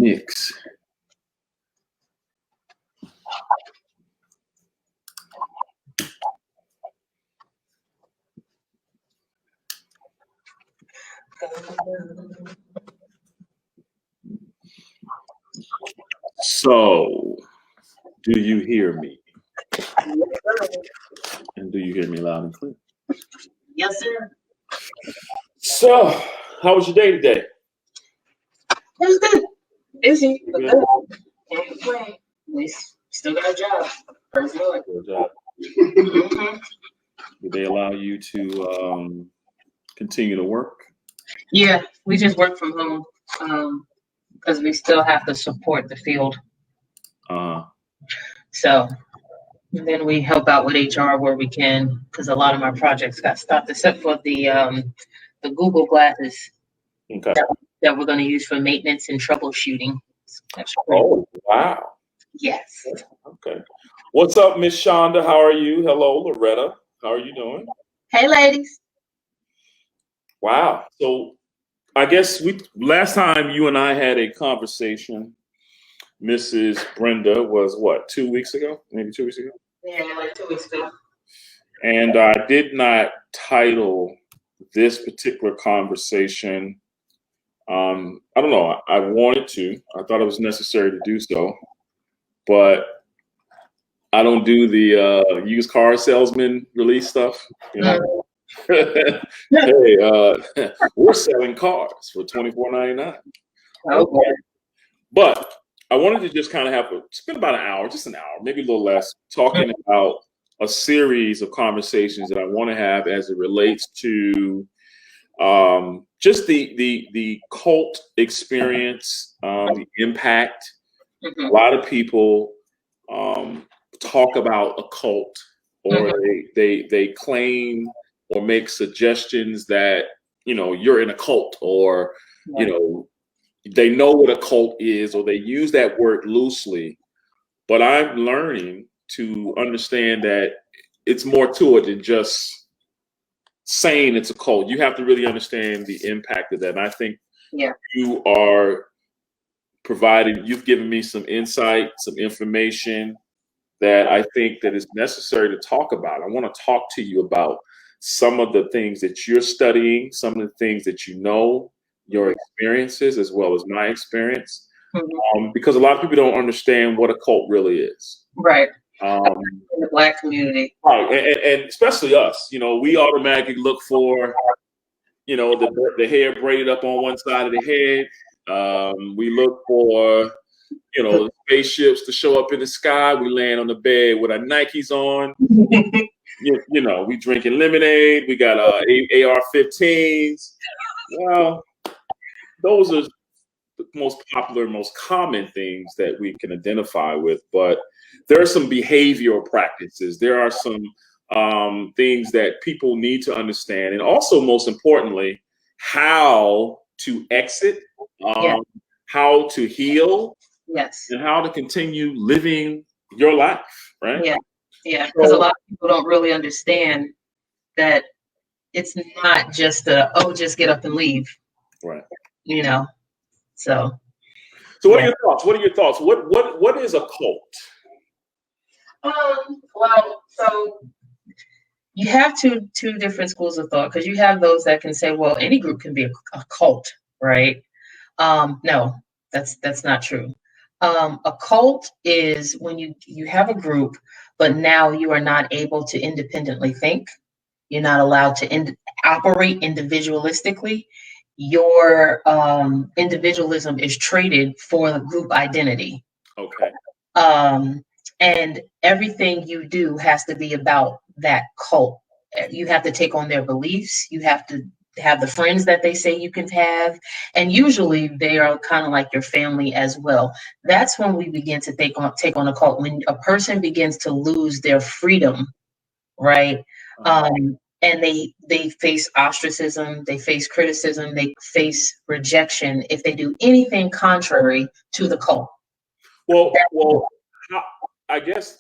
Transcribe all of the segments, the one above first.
mix. So, do you hear me? And do you hear me loud and clear? Yes, sir. So, how was your day today? It was good. Busy, but good. Can't complain. At least still got a job. Praise the Lord. Good job. Did they allow you to continue to work? Yeah, we just work from home because we still have to support the field. So then we help out with HR where we can, because a lot of my projects got stopped, except for the Google glasses that we're going to use for maintenance and troubleshooting. Oh, wow. Yes. Okay. What's up, Miss Shonda? How are you? Hello, Loretta. How are you doing? Hey, ladies. Wow. So I guess last time you and I had a conversation, Mrs. Brenda was what, 2 weeks ago? Maybe 2 weeks ago? Yeah, like 2 weeks ago. And I did not title this particular conversation. I don't know. I wanted to. I thought it was necessary to do so. But I don't do the used car salesman release stuff. You know? Hey, we're selling cars for $24.99. Okay. But I wanted to just kind of spend about an hour, just an hour, maybe a little less, talking about a series of conversations that I want to have as it relates to just the cult experience, the impact. A lot of people talk about a cult, or they claim or make suggestions that, you know, you're in a cult, or, you know, they know what a cult is, or they use that word loosely. But I'm learning to understand that it's more to it than just saying it's a cult. You have to really understand the impact of that. And I think you are you've given me some insight, some information that I think that is necessary to talk about. I want to talk to you about some of the things that you're studying, some of the things that you know, your experiences as well as my experience, because a lot of people don't understand what a cult really is. Right. In the Black community. Right, and especially us. You know, we automatically look for, you know, the hair braided up on one side of the head. We look for, you know, spaceships to show up in the sky. We land on the bed with our Nikes on. You know, we drinking lemonade. We got AR-15s. Well, those are the most popular, most common things that we can identify with. But there are some behavioral practices. There are some things that people need to understand. And also, most importantly, how to exit, how to heal, and how to continue living your life, right? Yeah, because a lot of people don't really understand that it's not just just get up and leave. Right. You know, so what are your thoughts? What are your thoughts? What is a cult? Well, so you have two different schools of thought, because you have those that can say, well, any group can be a cult, right? No, that's not true. A cult is when you have a group, but now you are not able to independently think. You're not allowed to operate individualistically. Your individualism is traded for the group identity. Okay. And everything you do has to be about that cult. You have to take on their beliefs. You have to have the friends that they say you can have. And usually they are kind of like your family as well. That's when we begin to take on a cult. When a person begins to lose their freedom, right? And they face ostracism, they face criticism, they face rejection if they do anything contrary to the cult. Well, I guess,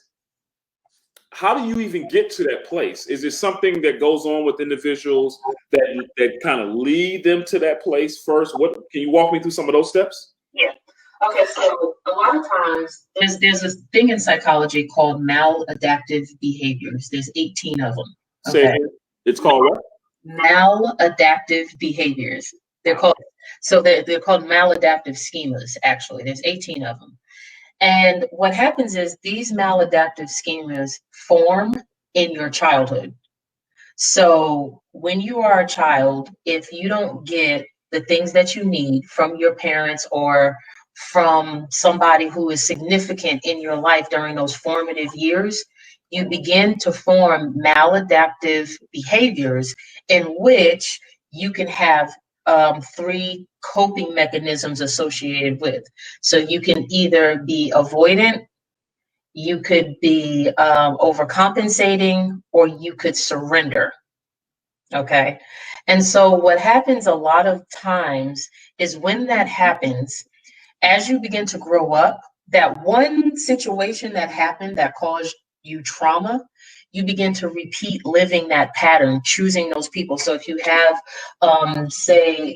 how do you even get to that place? Is it something that goes on with individuals that kind of lead them to that place first? What, can you walk me through some of those steps? Yeah. Okay, so a lot of times there's a thing in psychology called maladaptive behaviors. There's 18 of them. Say Okay. it. It's called what? Maladaptive behaviors. They're called they're called maladaptive schemas, actually. There's 18 of them. And what happens is these maladaptive schemas form in your childhood. So when you are a child, if you don't get the things that you need from your parents or from somebody who is significant in your life during those formative years, you begin to form maladaptive behaviors in which you can have three coping mechanisms associated with. So you can either be avoidant, you could be overcompensating, or you could surrender. Okay. And so what happens a lot of times is when that happens, as you begin to grow up, that one situation that happened that caused you trauma, you begin to repeat living that pattern, choosing those people. So if you have, say,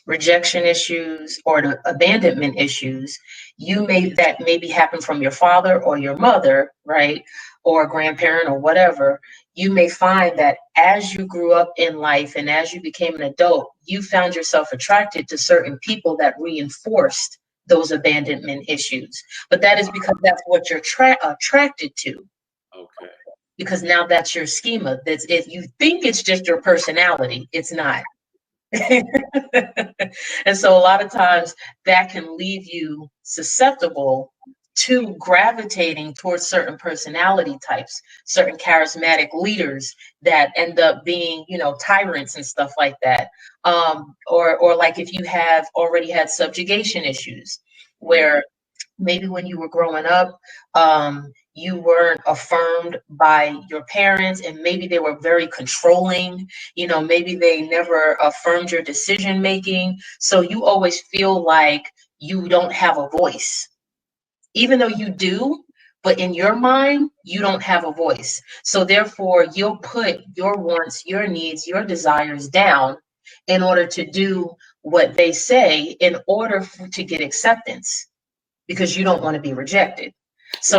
rejection issues or the abandonment issues, that maybe happen from your father or your mother, right? Or a grandparent or whatever. You may find that as you grew up in life and as you became an adult, you found yourself attracted to certain people that reinforced those abandonment issues. But that is because that's what you're attracted to. Okay. Because now that's your schema. That's if you think it's just your personality, it's not. And so a lot of times that can leave you susceptible to gravitating towards certain personality types, certain charismatic leaders that end up being, tyrants and stuff like that. Or like if you have already had subjugation issues where maybe when you were growing up, you weren't affirmed by your parents, and maybe they were very controlling. Maybe they never affirmed your decision making. So you always feel like you don't have a voice, even though you do. But in your mind, you don't have a voice. So therefore, you'll put your wants, your needs, your desires down in order to do what they say in order to get acceptance, because you don't want to be rejected. So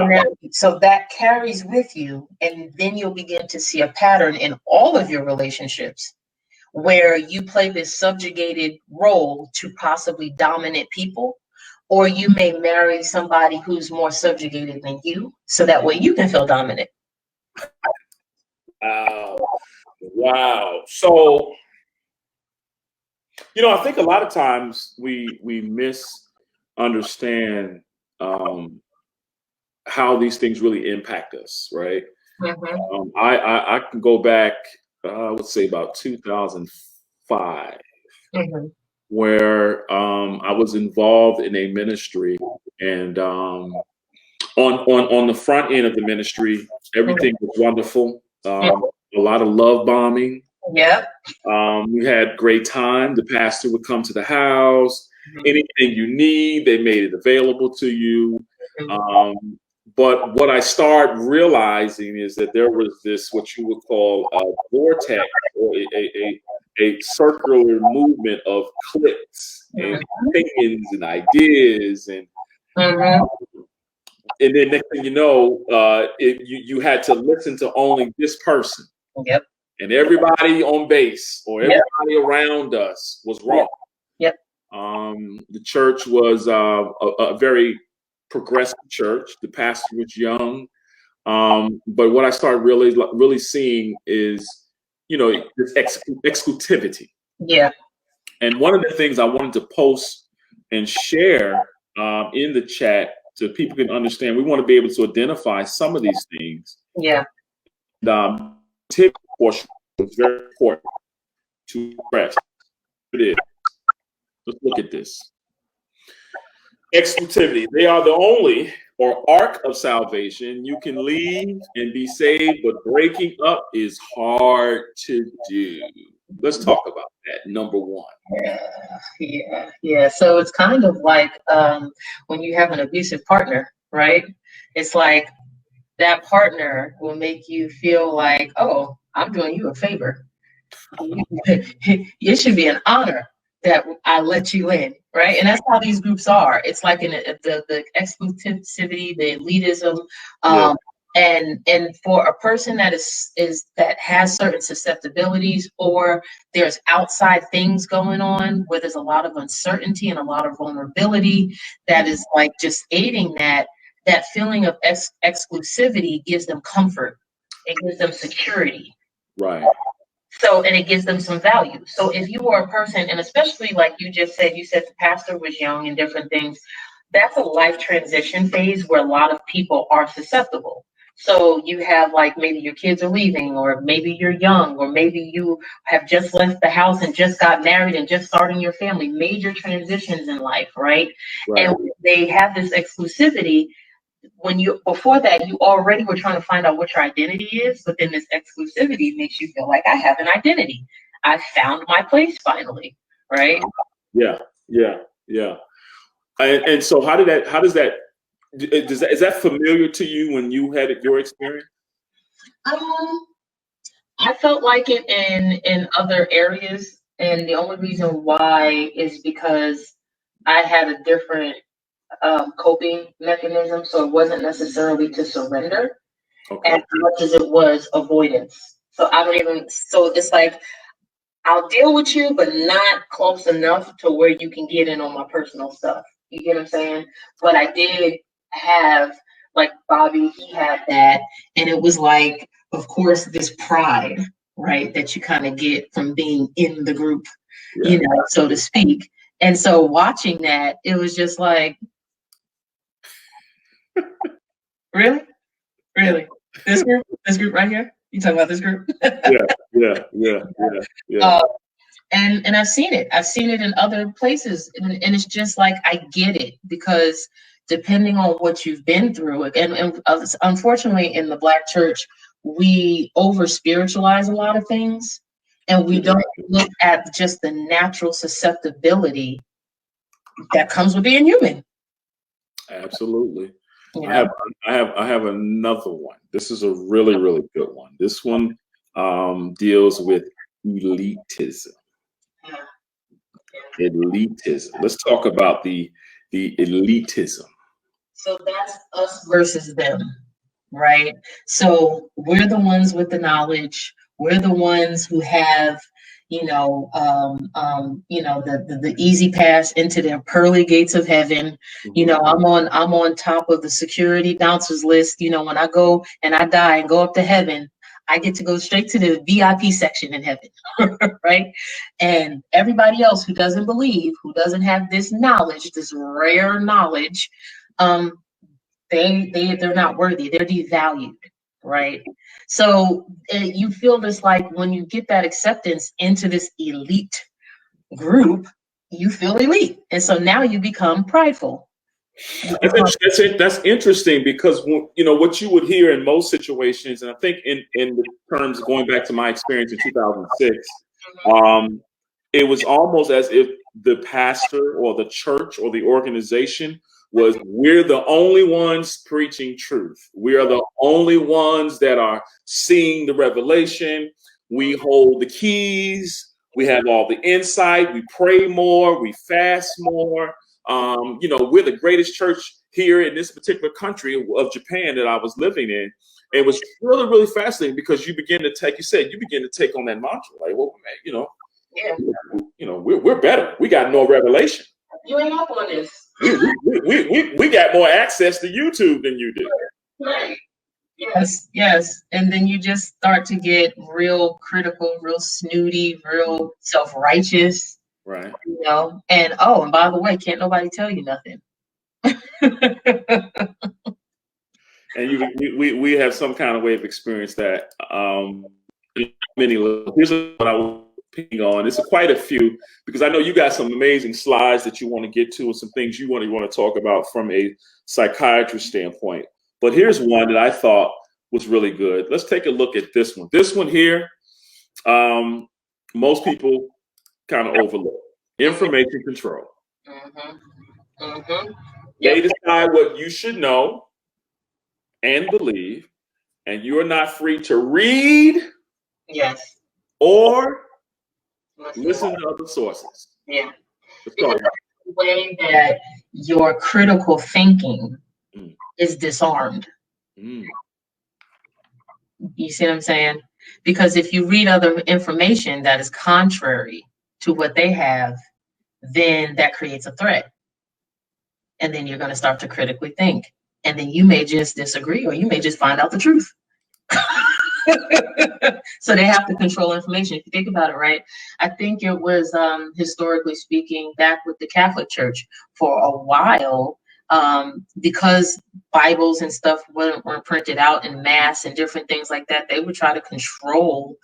that carries with you, and then you'll begin to see a pattern in all of your relationships where you play this subjugated role to possibly dominant people, or you may marry somebody who's more subjugated than you, so that way you can feel dominant. Wow. So, I think a lot of times we misunderstand how these things really impact us, right? Mm-hmm. I can go back, I would say about 2005, Mm-hmm. where I was involved in a ministry, and on the front end of the ministry, everything was wonderful. A lot of love bombing. Yep. We had great time. The pastor would come to the house. Mm-hmm. Anything you need, they made it available to you. Mm-hmm. But what I started realizing is that there was this, what you would call a vortex, or a circular movement of cliques and opinions and ideas, and and then next thing you know, you had to listen to only this person. Yep. And everybody on base or everybody around us was wrong. Yep. The church was a very progressive church. The pastor was young. But what I started really seeing is, this exclusivity. Yeah. And one of the things I wanted to post and share in the chat so people can understand, we want to be able to identify some of these things. Yeah. Tip portion is very important to express. It is. Let's look at this. Exclusivity. They are the only or ark of salvation. You can leave and be saved, but breaking up is hard to do. Let's talk about that. Number one. Yeah. So it's kind of like when you have an abusive partner, right? It's like that partner will make you feel like, oh, I'm doing you a favor. It should be an honor that I let you in, right? And that's how these groups are. It's like in the exclusivity, the elitism, Yeah. and for a person that that has certain susceptibilities, or there's outside things going on where there's a lot of uncertainty and a lot of vulnerability, that is like just aiding that feeling of exclusivity gives them comfort. It gives them security. Right. So, and it gives them some value. So if you are a person, and especially like you just said, you said the pastor was young and different things, that's a life transition phase where a lot of people are susceptible. So you have like maybe your kids are leaving, or maybe you're young, or maybe you have just left the house and just got married and just starting your family, major transitions in life, right? Right. And they have this exclusivity. When you before that, you already were trying to find out what your identity is, but then this exclusivity makes you feel like I have an identity. I found my place finally, right? Yeah, yeah, yeah. And so how does that is that familiar to you when you had your experience? I felt like it in other areas, and the only reason why is because I had a different coping mechanism, so it wasn't necessarily to surrender Okay. as much as it was avoidance. So I don't even. So it's like I'll deal with you, but not close enough to where you can get in on my personal stuff. You get what I'm saying? But I did have, like Bobby, he had that. And it was like, of course, this pride, right, that you kind of get from being in the group, Yeah. you know, so to speak. And so watching that, it was just like, really? Really? This group right here? You talking about this group? Yeah. And I've seen it. I've seen it in other places, and it's just like I get it, because depending on what you've been through, and unfortunately in the Black church, we over spiritualize a lot of things, and we don't look at just the natural susceptibility that comes with being human. Absolutely. Yeah. I have another one. This is a really, really good one. This one deals with elitism. Elitism. Let's talk about the elitism. So that's us versus them, right? So we're the ones with the knowledge. We're the ones who have, the easy pass into their pearly gates of heaven. You know, I'm on top of the security bouncers list. You know, when I go and I die and go up to heaven, I get to go straight to the VIP section in heaven, right? And everybody else who doesn't believe, who doesn't have this knowledge, this rare knowledge, they're not worthy. They're devalued, right? So you feel this, like when you get that acceptance into this elite group, you feel elite, and so now you become prideful. That's interesting, because what you would hear in most situations, and I think in the terms going back to my experience in 2006, it was almost as if the pastor or the church or the organization was, we're the only ones preaching truth. We are the only ones that are seeing the revelation. We hold the keys. We have all the insight. We pray more. We fast more. We're the greatest church here in this particular country of Japan that I was living in. It was really, really fascinating, because you begin to take on that mantra, like, well, man, we're better. We got more revelation. You ain't up on this. We got more access to YouTube than you do. Right. Yes. And then you just start to get real critical, real snooty, real self-righteous. Right. And by the way, can't nobody tell you nothing. And we have some kind of way of experience that. Many levels. Here's what I was picking on. It's quite a few, because I know you got some amazing slides that you want to get to, and some things you want to talk about from a psychiatrist standpoint. But here's one that I thought was really good. Let's take a look at this one. This one here, most people kind of overlook. Information control. They decide what you should know and believe, and you are not free to read or listen to other sources. Yeah. Let's go. Because the way that your critical thinking Mm. is disarmed. Mm. You see what I'm saying? Because if you read other information that is contrary to what they have, then that creates a threat. And then you're going to start to critically think. And then you may just disagree, or you may just find out the truth. So they have to control information. If you think about it, right? I think it was, historically speaking, back with the Catholic Church for a while, because Bibles and stuff weren't printed out in mass and different things like that. They would try to control,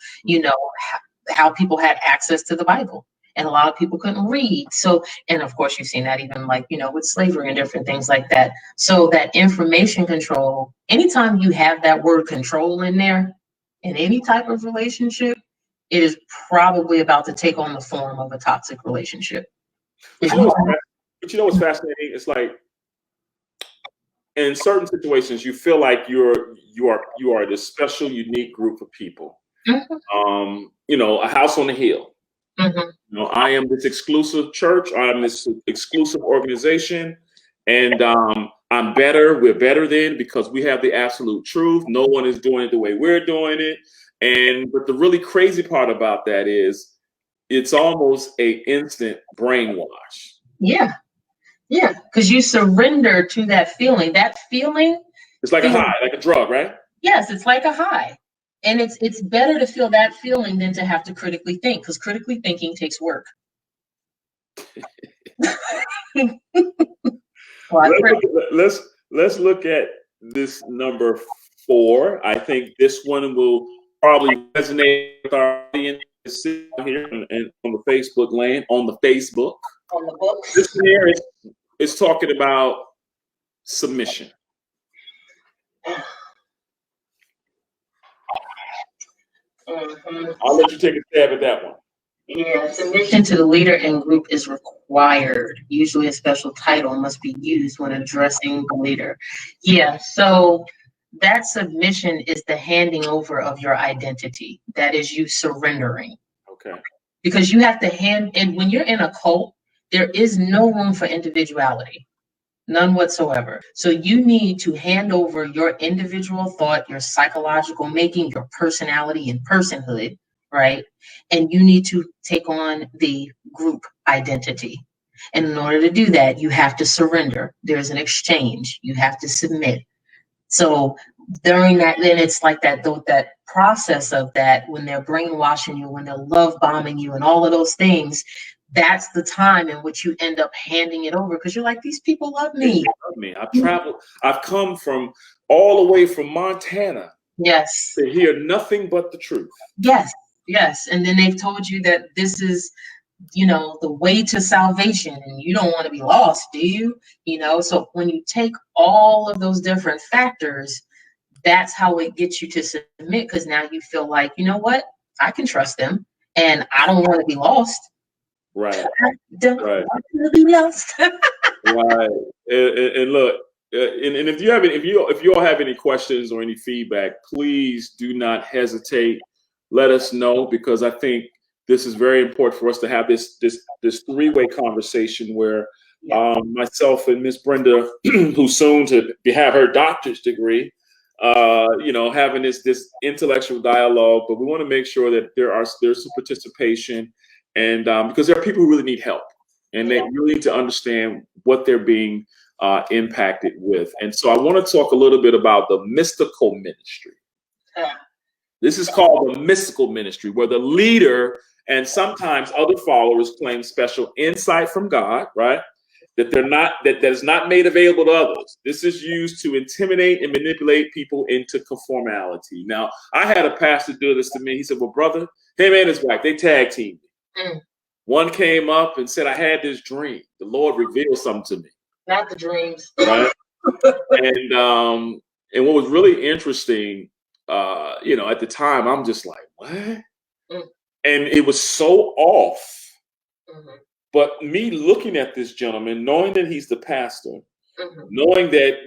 how people had access to the Bible. And a lot of people couldn't read. So, and of course, you've seen that even like, with slavery and different things like that. So that information control, anytime you have that word control in there, in any type of relationship, it is probably about to take on the form of a toxic relationship. But you know what's fascinating? It's like in certain situations, you feel like you are this special, unique group of people. Mm-hmm. A house on the hill. Mm-hmm. I am this exclusive church. I am this exclusive organization, and I'm better. We're better than because we have the absolute truth. No one is doing it the way we're doing it. But the really crazy part about that is it's almost an instant brainwash. Yeah. Yeah. Because you surrender to that feeling. That feeling. It's like a high, like a drug, right? Yes, it's like a high. And it's better to feel that feeling than to have to critically think, because critically thinking takes work. Let's look at this number 4. I think this one will probably resonate with our audience here and on the Facebook land, on the Facebook. On the books. This one here is talking about submission. Mm-hmm. I'll let you take a stab at that one. Yeah, submission to the leader and group is required. Usually a special title must be used when addressing the leader. Yeah, so that submission is the handing over of your identity. That is you surrendering. Okay. Because you have to and when you're in a cult, there is no room for individuality. None whatsoever. So you need to hand over your individual thought, your psychological making, your personality and personhood, right? And you need to take on the group identity. And in order to do that, you have to surrender. There's an exchange. You have to submit. So during that, then it's like that process of that, when they're brainwashing you, when they're love bombing you and all of those things, that's the time in which you end up handing it over, because you're like, these people love me. They love me. I've traveled. I've come from all the way from Montana. Yes. To hear nothing but the truth. Yes. Yes. And then they've told you that this is, the way to salvation, and you don't want to be lost, do you? So when you take all of those different factors, that's how it gets you to submit, because now you feel like, you know what? I can trust them, and I don't want to be lost. Right. I don't want to be lost. Right. And look, and if you all have any questions or any feedback, please do not hesitate. Let us know, because I think this is very important for us to have this three-way conversation where myself and Miss Brenda, who's soon to have her doctorate degree, having this intellectual dialogue. But we want to make sure that there's some participation, and because there are people who really need help, and they really need to understand what they're being impacted with. And so I want to talk a little bit about the mystical ministry. This is called the mystical ministry, where the leader and sometimes other followers claim special insight from God, right? That is not made available to others. This is used to intimidate and manipulate people into conformity. Now, I had a pastor do this to me. He said, well, brother, him and his wife, they tag teamed me. One came up and said, I had this dream. The Lord revealed something to me. Not the dreams. Right? And what was really interesting, at the time, I'm just like, what? And it was so off. But me looking at this gentleman, knowing that he's the pastor, knowing that,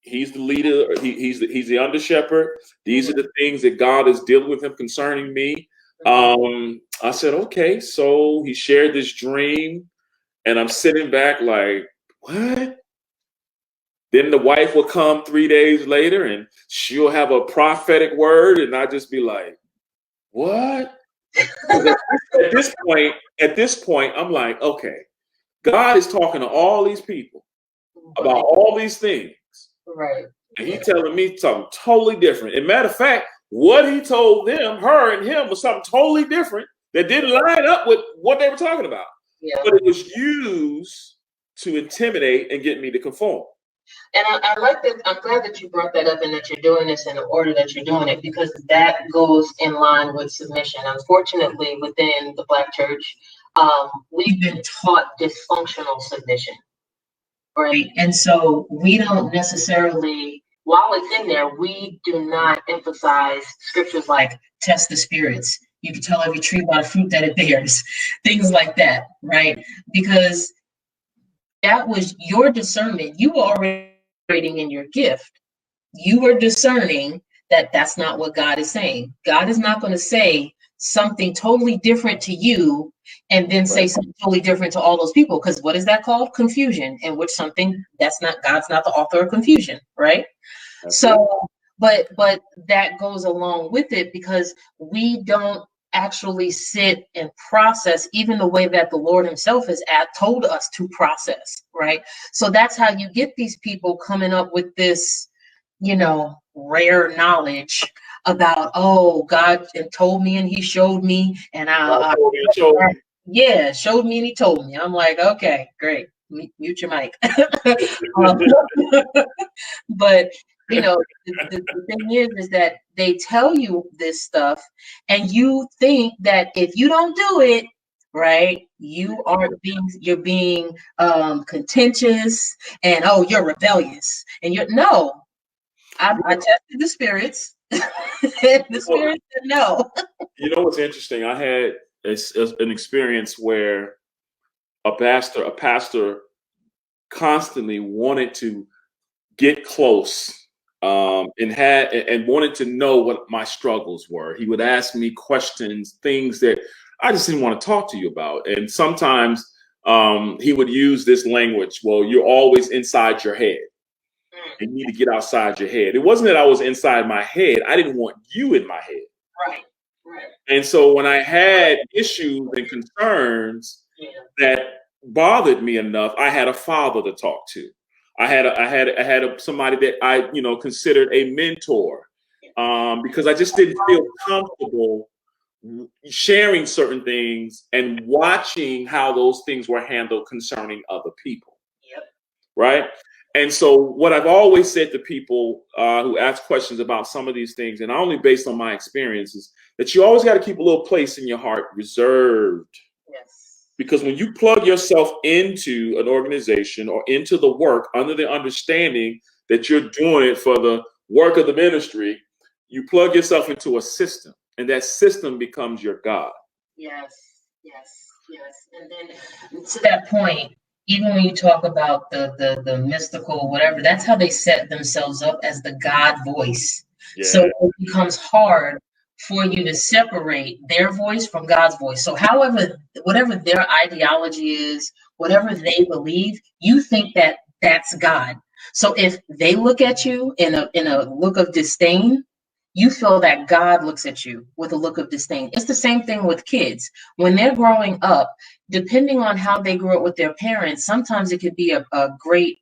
he's the leader, he's the under shepherd. These are the things that God is dealing with him concerning me. I said, okay. So he shared this dream, and I'm sitting back like, what? Then the wife will come 3 days later, and she'll have a prophetic word, and I just be like, what? At this point, I'm like, okay, God is talking to all these people about all these things. Right. And he's telling me something totally different. And matter of fact, what he told them, her and him, was something totally different that didn't line up with what they were talking about. Yeah. But it was used to intimidate and get me to conform. And I like that. I'm glad that you brought that up and that you're doing this in the order that you're doing it, because that goes in line with submission. Unfortunately, within the Black church, we've been taught dysfunctional submission, right? And so we don't necessarily, while it's in there, we do not emphasize scriptures like test the spirits. You can tell every tree by the fruit that it bears, things like that, right? Because that was your discernment. You were already in your gift. You were discerning that that's not what God is saying. God is not going to say something totally different to you and then say something totally different to all those people, because what is that called? Confusion, in which something that's not, God's not the author of confusion, right? So but that goes along with it, because we don't actually sit and process even the way that the Lord himself has told us to process, right? So that's how you get these people coming up with this, rare knowledge about, oh, God told me and he showed me, and showed me and he told me. I'm like, okay, great, mute your mic. But the thing is that they tell you this stuff, and you think that if you don't do it right, you're being contentious, and you're rebellious, and I tested the spirits. And the spirits said no. You know what's interesting? I had an experience where a pastor constantly wanted to get close, and wanted to know what my struggles were. He would ask me questions, things that I just didn't want to talk to you about. And sometimes he would use this language, well, you're always inside your head. You need to get outside your head. It wasn't that I was inside my head. I didn't want you in my head. Right. And so when I had issues and concerns that bothered me enough, I had a father to talk to. I had somebody that I considered a mentor, because I just didn't feel comfortable sharing certain things and watching how those things were handled concerning other people. Yep. Right. And so what I've always said to people who ask questions about some of these things, and not only based on my experiences, that you always got to keep a little place in your heart reserved. Yes. Because when you plug yourself into an organization or into the work under the understanding that you're doing it for the work of the ministry, you plug yourself into a system, and that system becomes your God. Yes. And then to that point, even when you talk about the mystical, whatever, that's how they set themselves up as the God voice. Yeah. So it becomes hard for you to separate their voice from God's voice. So whatever their ideology is, whatever they believe, you think that that's God. So if they look at you in a look of disdain, you feel that God looks at you with a look of disdain. It's the same thing with kids. When they're growing up, depending on how they grew up with their parents, sometimes it could be a great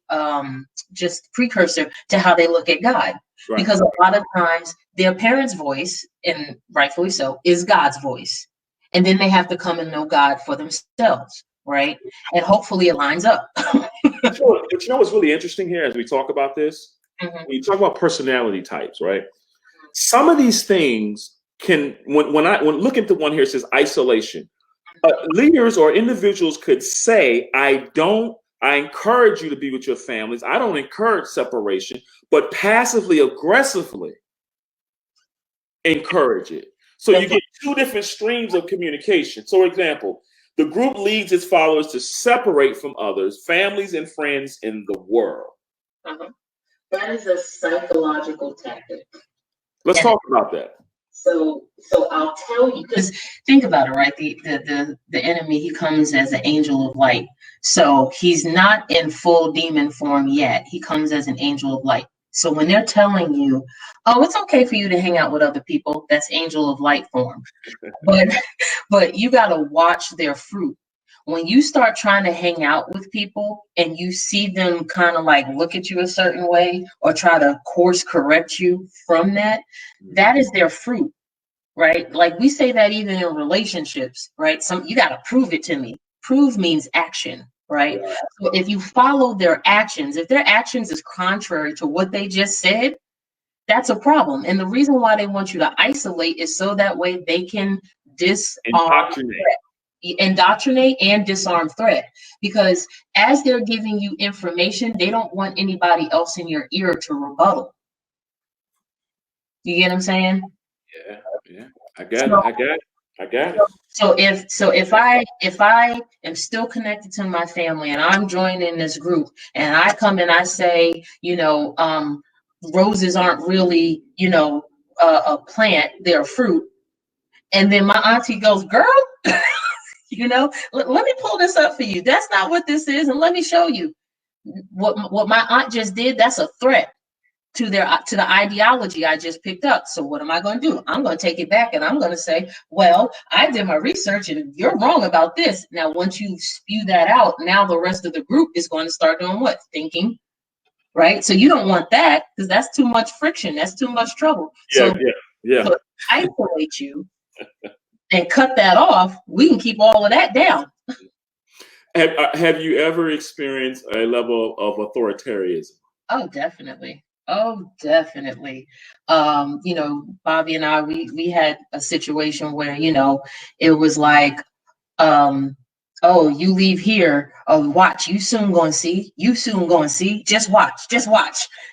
just precursor to how they look at God. Right. Because a lot of times their parents' voice, and rightfully so, is God's voice. And then they have to come and know God for themselves, right? And hopefully it lines up. But you know what's really interesting here as we talk about this? Mm-hmm. When you talk about personality types, right? Some of these things can, when look at the one here, it says isolation. Leaders or individuals could say, I encourage you to be with your families. I don't encourage separation, but passively aggressively encourage it. So you get two different streams of communication. So, for example, the group leads its followers to separate from others, families and friends in the world. Uh-huh. That is a psychological tactic. Let's talk about that. So I'll tell you, because think about it, right? The enemy, he comes as an angel of light. So he's not in full demon form yet. He comes as an angel of light. So when they're telling you, oh, it's okay for you to hang out with other people, that's angel of light form. But you got to watch their fruit. When you start trying to hang out with people and you see them kind of like look at you a certain way or try to course correct you from that, that is their fruit, right? Like we say that even in relationships, right? You got to prove it to me. Prove means action, right? So if you follow their actions, if their actions is contrary to what they just said, that's a problem. And the reason why they want you to isolate is so that way they can indoctrinate and disarm threat, because as they're giving you information, they don't want anybody else in your ear to rebuttal. You get what I'm saying? Yeah. I got it. So if I am still connected to my family and I'm joining this group and I come and I say, roses aren't really, a plant, they're fruit. And then my auntie goes, girl, let me pull this up for you. That's not what this is. And let me show you what my aunt just did. That's a threat to the ideology I just picked up. So what am I going to do? I'm going to take it back and I'm going to say, well, I did my research and you're wrong about this. Now, once you spew that out, now the rest of the group is going to start doing what? Thinking, right? So you don't want that, because that's too much friction. That's too much trouble. So isolate you and cut that off. We can keep all of that down. Have you ever experienced a level of authoritarianism? Oh, definitely. Bobby and I, we had a situation where, it was like, oh, you leave here, oh, watch, you soon gonna see, just watch,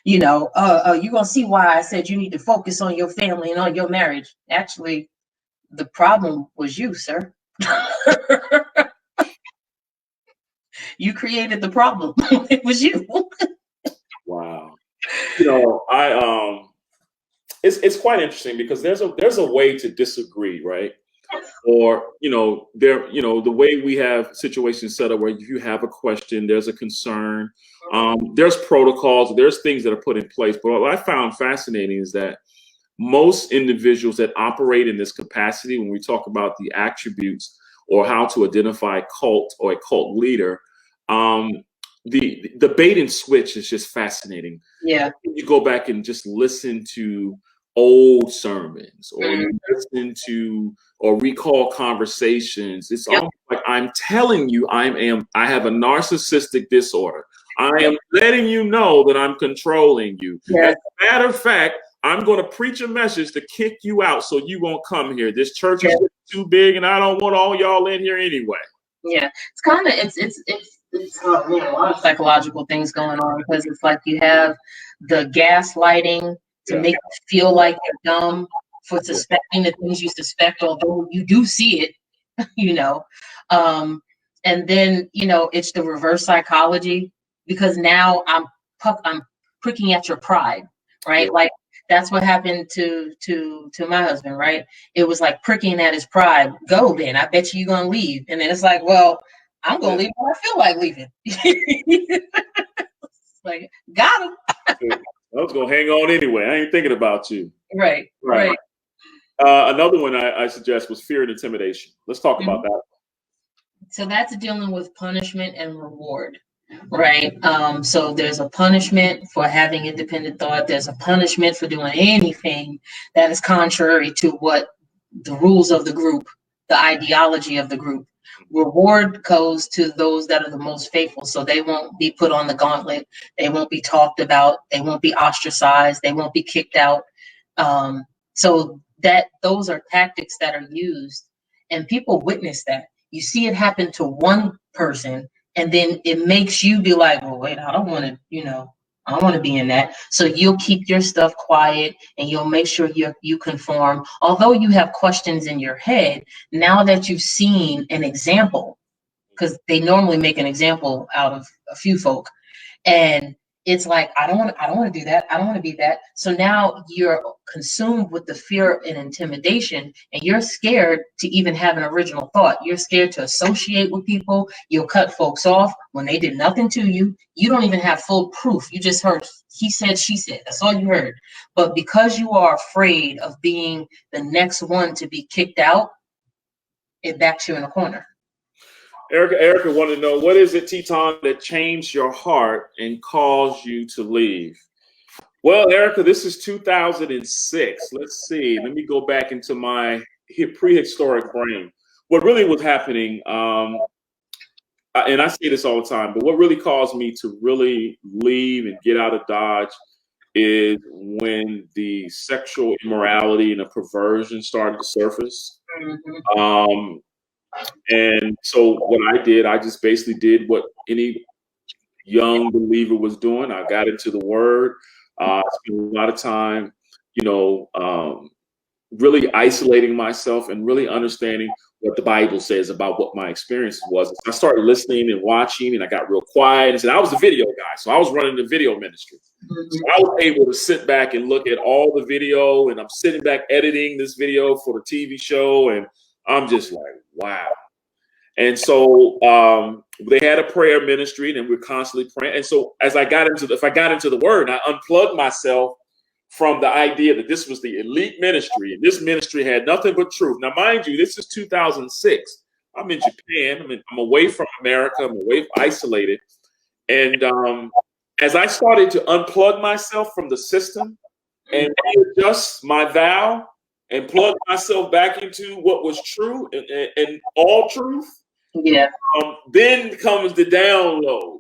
you're gonna see why I said you need to focus on your family and on your marriage. Actually, the problem was you, sir. You created the problem. It was you. Wow. It's quite interesting, because there's a way to disagree, right? Or the way we have situations set up where if you have a question, there's a concern, there's protocols, there's things that are put in place. But what I found fascinating is that most individuals that operate in this capacity, when we talk about the attributes or how to identify cult or a cult leader, the bait and switch is just fascinating. Yeah. You go back and just listen to old sermons, or you listen to or recall conversations. It's almost like, I'm telling you, I have a narcissistic disorder. I am letting you know that I'm controlling you. As a matter of fact, I'm going to preach a message to kick you out so you won't come here. This church is too big and I don't want all y'all in here anyway. Yeah, it's kind of it's a lot of psychological things going on, because it's like you have the gaslighting to make you feel like you're dumb for suspecting the things you suspect, although you do see it, and then it's the reverse psychology, because now I'm pricking at your pride, right? Like that's what happened to my husband, right? It was like pricking at his pride. Go then, I bet you're gonna leave. And then it's like, well, I'm gonna leave when I feel like leaving. Like, got him. I was gonna hang on anyway. I ain't thinking about you. Right. Another one I suggest was fear and intimidation. Let's talk about that. So that's dealing with punishment and reward. Right. So there's a punishment for having independent thought. There's a punishment for doing anything that is contrary to what the rules of the group, the ideology of the group. Reward goes to those that are the most faithful. So they won't be put on the gauntlet. They won't be talked about. They won't be ostracized. They won't be kicked out. So those are tactics that are used, and people witness that. You see it happen to one person, and then it makes you be like, well, wait, I don't want to be in that. So you'll keep your stuff quiet and you'll make sure you conform. Although you have questions in your head, now that you've seen an example, because they normally make an example out of a few folk, and it's like, I don't want to do that. I don't want to be that. So now you're consumed with the fear and intimidation, and you're scared to even have an original thought. You're scared to associate with people. You'll cut folks off when they did nothing to you. You don't even have full proof. You just heard he said, she said. That's all you heard. But because you are afraid of being the next one to be kicked out, it backs you in a corner. Erica wanted to know, what is it, Tetaun, that changed your heart and caused you to leave? Well, Erica, this is 2006. Let's see. Let me go back into my prehistoric brain. What really was happening, and I say this all the time, but what really caused me to really leave and get out of Dodge is when the sexual immorality and the perversion started to surface. Mm-hmm. And so what I did, I just basically did what any young believer was doing. I got into the Word, spent a lot of time, really isolating myself and really understanding what the Bible says about what my experience was. I started listening and watching, and I got real quiet. And said, I was a video guy, so I was running the video ministry. Mm-hmm. So I was able to sit back and look at all the video, and I'm sitting back editing this video for the TV show, and I'm just like, wow. And so they had a prayer ministry, and we're constantly praying. And so as if I got into the Word, I unplugged myself from the idea that this was the elite ministry, and this ministry had nothing but truth. Now, mind you, this is 2006. I'm in Japan. I'm away from America. I'm isolated. And as I started to unplug myself from the system and readjust my vow and plug myself back into what was true and all truth, then comes the download.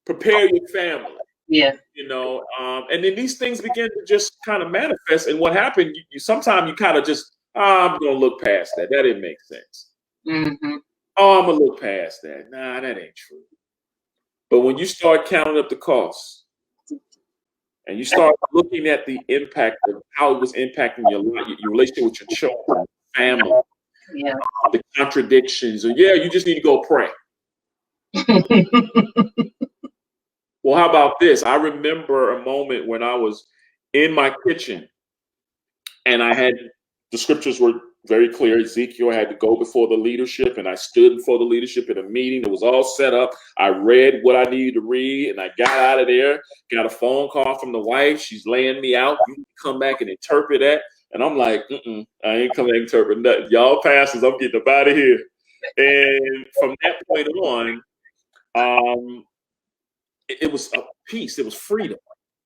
Prepare your family. Yeah. And then these things begin to just kind of manifest. And what happened, sometimes you kind of just, I'm going to look past that. That didn't make sense. Mm-hmm. Oh, I'm going to look past that. Nah, that ain't true. But when you start counting up the costs and you start looking at the impact of how it was impacting your life, your relationship with your children, family, the contradictions, or you just need to go pray. Well, how about this? I remember a moment when I was in my kitchen and the scriptures were very clear. Ezekiel had to go before the leadership, and I stood before the leadership in a meeting. It was all set up. I read what I needed to read, and I got out of there, got a phone call from the wife. She's laying me out. You can come back and interpret that. And I'm like, I ain't coming to interpret nothing. Y'all pastors, I'm getting up out of here. And from that point on, it was a peace. It was freedom.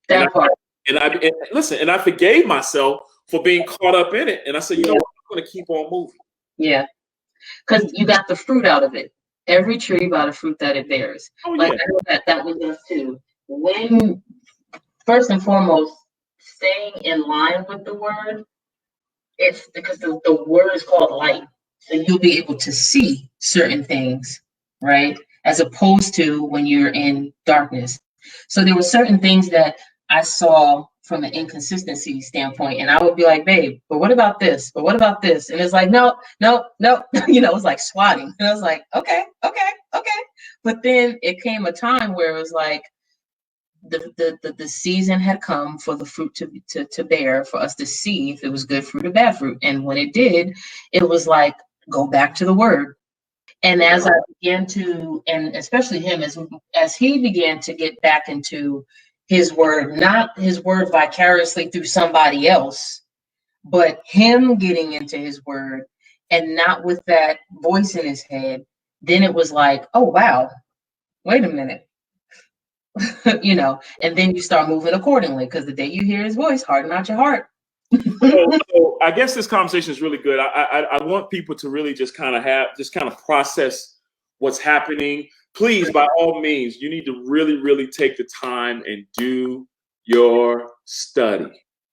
And I forgave myself for being caught up in it. And I said, I'm going to keep on moving. Yeah. Because you got the fruit out of it. Every tree by the fruit that it bears. I know that was us too. When, first and foremost, staying in line with the Word, it's because the Word is called light. So you'll be able to see certain things, right? As opposed to when you're in darkness. So there were certain things that I saw from an inconsistency standpoint, and I would be like, babe, but what about this? But what about this? And it's like, no. It was like swatting. And I was like, okay. But then it came a time where it was like the season had come for the fruit to bear, for us to see if it was good fruit or bad fruit. And when it did, it was like, go back to the Word. And as I began to, and especially him, as he began to get back into his Word, not his Word vicariously through somebody else, but him getting into his Word and not with that voice in his head, then it was like, oh, wow, wait a minute. And then you start moving accordingly, because the day you hear his voice, harden not your heart. So I guess this conversation is really good. I want people to really just kind of process what's happening. Please, by all means, you need to really, really take the time and do your study.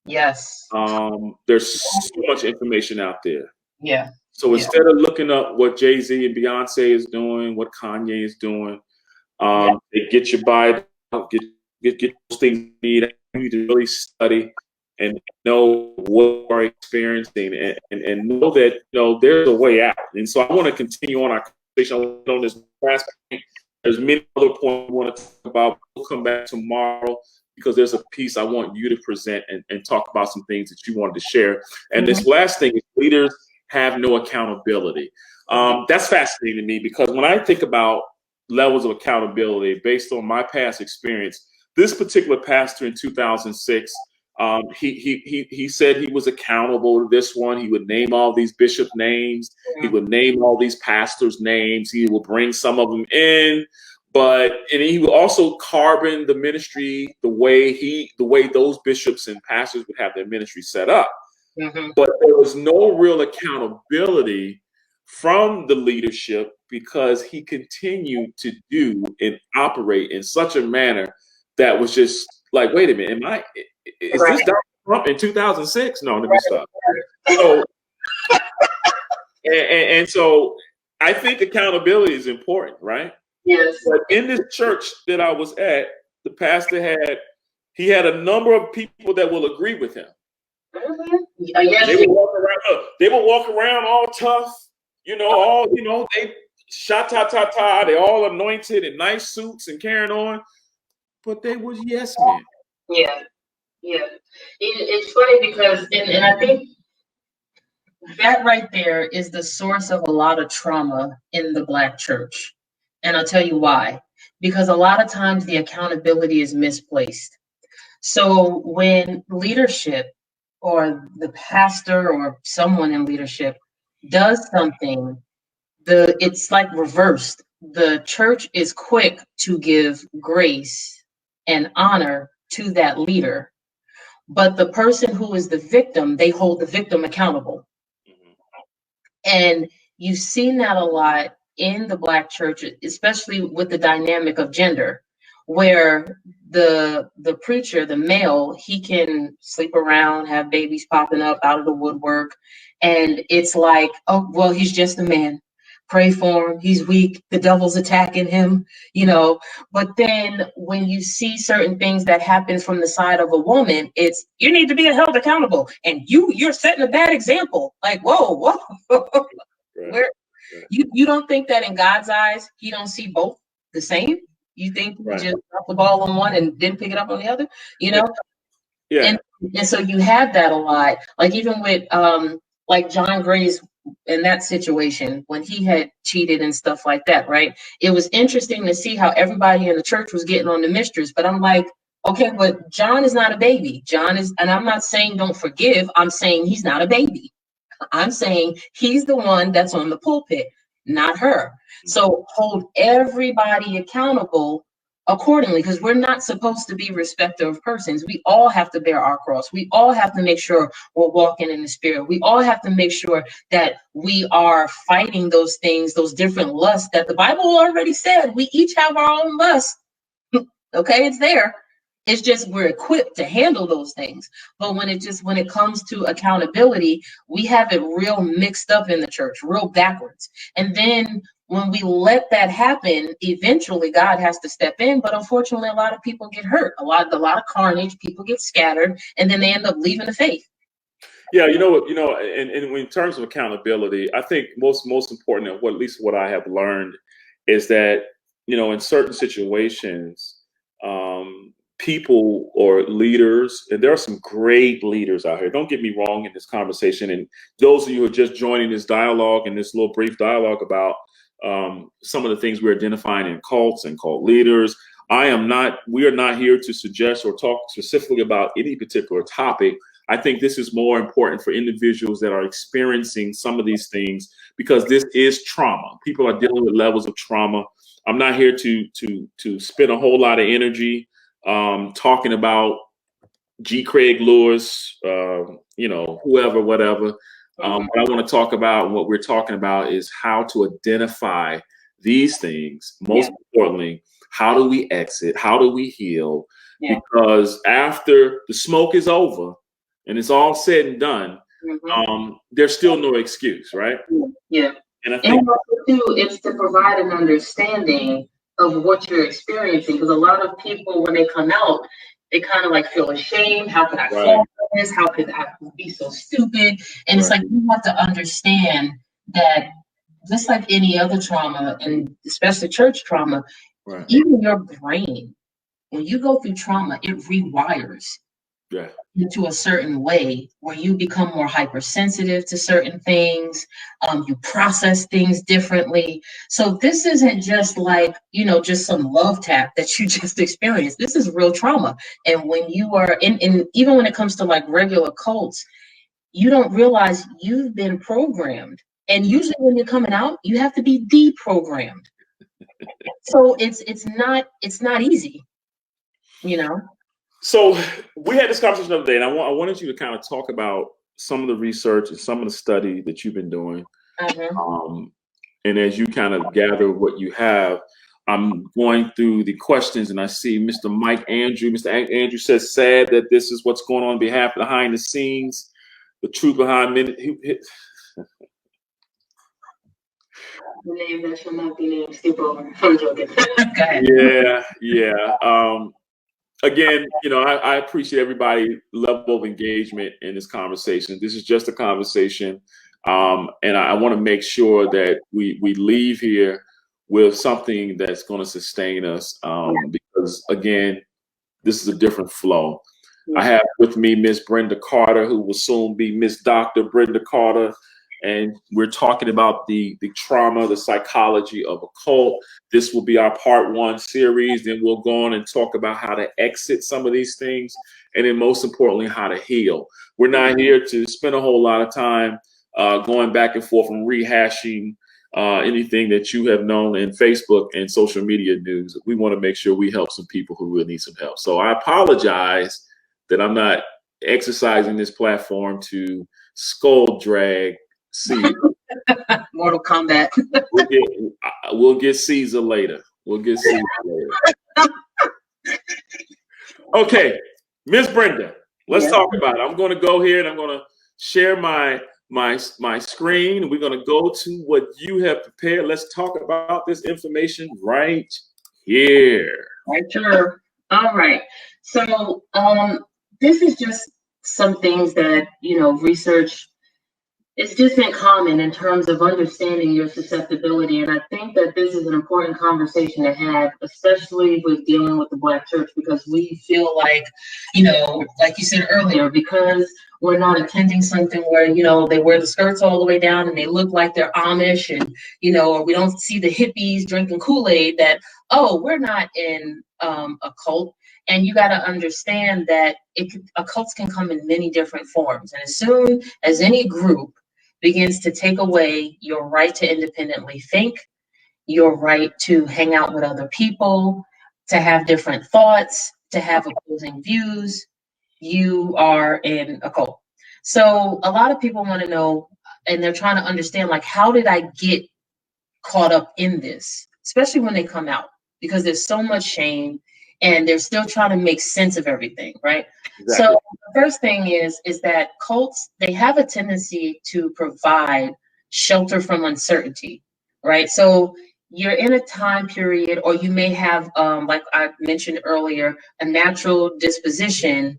Yes. There's so much information out there. Yeah. So instead of looking up what Jay-Z and Beyonce is doing, what Kanye is doing, get your Bible, get those things you need to really study and know what we're experiencing, and know that there's a way out. And so I want to continue on our conversation on this last point. There's many other points we want to talk about. We'll come back tomorrow because there's a piece I want you to present and talk about some things that you wanted to share. And this last thing is leaders have no accountability. That's fascinating to me because when I think about levels of accountability based on my past experience, this particular pastor in 2006, he said he was accountable to this one. He would name all these bishop names. He would name all these pastors' names. He would bring some of them in, and he would also carbon the ministry the way those bishops and pastors would have their ministry set up. But there was no real accountability from the leadership because he continued to do and operate in such a manner that was just like, wait a minute, is this Donald Trump in 2006? No, let me stop. So, and so I think accountability is important, right? Yes. But in this church that I was at, the pastor had a number of people that will agree with him. Yes. They would walk around all tough, they sha-ta-ta-ta, they all anointed in nice suits and carrying on, but they was yes men. Yeah. It's funny because, and I think that right there is the source of a lot of trauma in the Black church. And I'll tell you why. Because a lot of times the accountability is misplaced. So when leadership or the pastor or someone in leadership does something, it's like reversed. The church is quick to give grace and honor to that leader, but the person who is the victim, they hold the victim accountable. And you've seen that a lot in the Black church, especially with the dynamic of gender, where the preacher, the male, he can sleep around, have babies popping up out of the woodwork, and it's like, oh, well, he's just a man. Pray for him. He's weak. The devil's attacking him, But then when you see certain things that happen from the side of a woman, it's, you need to be held accountable. And you're setting a bad example. Like, whoa. Where you don't think that in God's eyes, he don't see both the same? You think he just dropped the ball on one and didn't pick it up on the other, Yeah. And so you have that a lot. Like even with like John Gray's in that situation when he had cheated and stuff like that, right? It was interesting to see how everybody in the church was getting on the mistress, but I'm like, okay, but John is not a baby. John is, and I'm not saying don't forgive. I'm saying he's not a baby. I'm saying he's the one that's on the pulpit, not her. So hold everybody accountable accordingly, because we're not supposed to be respecter of persons. We all have to bear our cross. We all have to make sure we're walking in the spirit. We all have to make sure that we are fighting those things, those different lusts that the Bible already said. We each have our own lust. Okay, it's there. It's just we're equipped to handle those things. But when it comes to accountability, we have it real mixed up in the church, real backwards. And then when we let that happen, eventually God has to step in. But unfortunately, a lot of people get hurt. A lot of carnage, people get scattered, and then they end up leaving the faith. Yeah, and in terms of accountability, I think most important, and at least what I have learned, is that, in certain situations, people or leaders, and there are some great leaders out here. Don't get me wrong in this conversation. And those of you who are just joining this dialogue and this little brief dialogue about some of the things we're identifying in cults and cult leaders, we are not here to suggest or talk specifically about any particular topic. I think this is more important for individuals that are experiencing some of these things, because this is trauma. People are dealing with levels of trauma. I'm not here to spend a whole lot of energy talking about G. Craig Lewis, whoever, whatever. What I want to talk about, and what we're talking about, is how to identify these things. Most importantly, how do we exit? How do we heal? Yeah. Because after the smoke is over and it's all said and done, there's still no excuse, right? Yeah. And I think it's to provide an understanding of what you're experiencing, because a lot of people, when they come out, they kind of like feel ashamed. How could I fall for this? How could I be so stupid? And it's like, you have to understand that just like any other trauma, and especially church trauma, Right. Even your brain, when you go through trauma, it rewires into a certain way where you become more hypersensitive to certain things. You process things differently. So this isn't just like, just some love tap that you just experienced. This is real trauma. And when you are in even when it comes to like regular cults, you don't realize you've been programmed. And usually when you're coming out, you have to be deprogrammed. So it's not easy, So we had this conversation the other day, and I wanted you to kind of talk about some of the research and some of the study that you've been doing. And as you kind of gather what you have, I'm going through the questions, and I see Mr. Mike Andrew. Mr. Andrew says, sad that this is what's going on behind the scenes, the truth behind minute. The name that shall not be named, skip over. I'm joking. Go ahead. Yeah. Again, I appreciate everybody's level of engagement in this conversation. This is just a conversation. And I want to make sure that we leave here with something that's going to sustain us. Because, again, this is a different flow. I have with me Miss Brenda Carter, who will soon be Miss Dr. Brenda Carter. And we're talking about the trauma, the psychology of a cult. This will be our part 1 series. Then we'll go on and talk about how to exit some of these things. And then most importantly, how to heal. We're not here to spend a whole lot of time going back and forth and rehashing anything that you have known in Facebook and social media news. We want to make sure we help some people who really need some help. So I apologize that I'm not exercising this platform to skull drag Caesar. Mortal Kombat. We'll get Caesar later. Okay, Miss Brenda, let's talk about it. I'm going to go here and I'm going to share my screen. We're going to go to what you have prepared. Let's talk about this information right here. Right here. All right. So this is just some things that research. It's just in common in terms of understanding your susceptibility. And I think that this is an important conversation to have, especially with dealing with the Black church, because we feel like, like you said earlier, because we're not attending something where, they wear the skirts all the way down and they look like they're Amish and, or we don't see the hippies drinking Kool-Aid that, we're not in a cult. And you got to understand that cults can come in many different forms. And as soon as any group begins to take away your right to independently think, your right to hang out with other people, to have different thoughts, to have opposing views, you are in a cult. So a lot of people want to know, and they're trying to understand, like, how did I get caught up in this? Especially when they come out, because there's so much shame and they're still trying to make sense of everything, right? Exactly. So the first thing is that cults, they have a tendency to provide shelter from uncertainty, right? So you're in a time period, or you may have, like I mentioned earlier, a natural disposition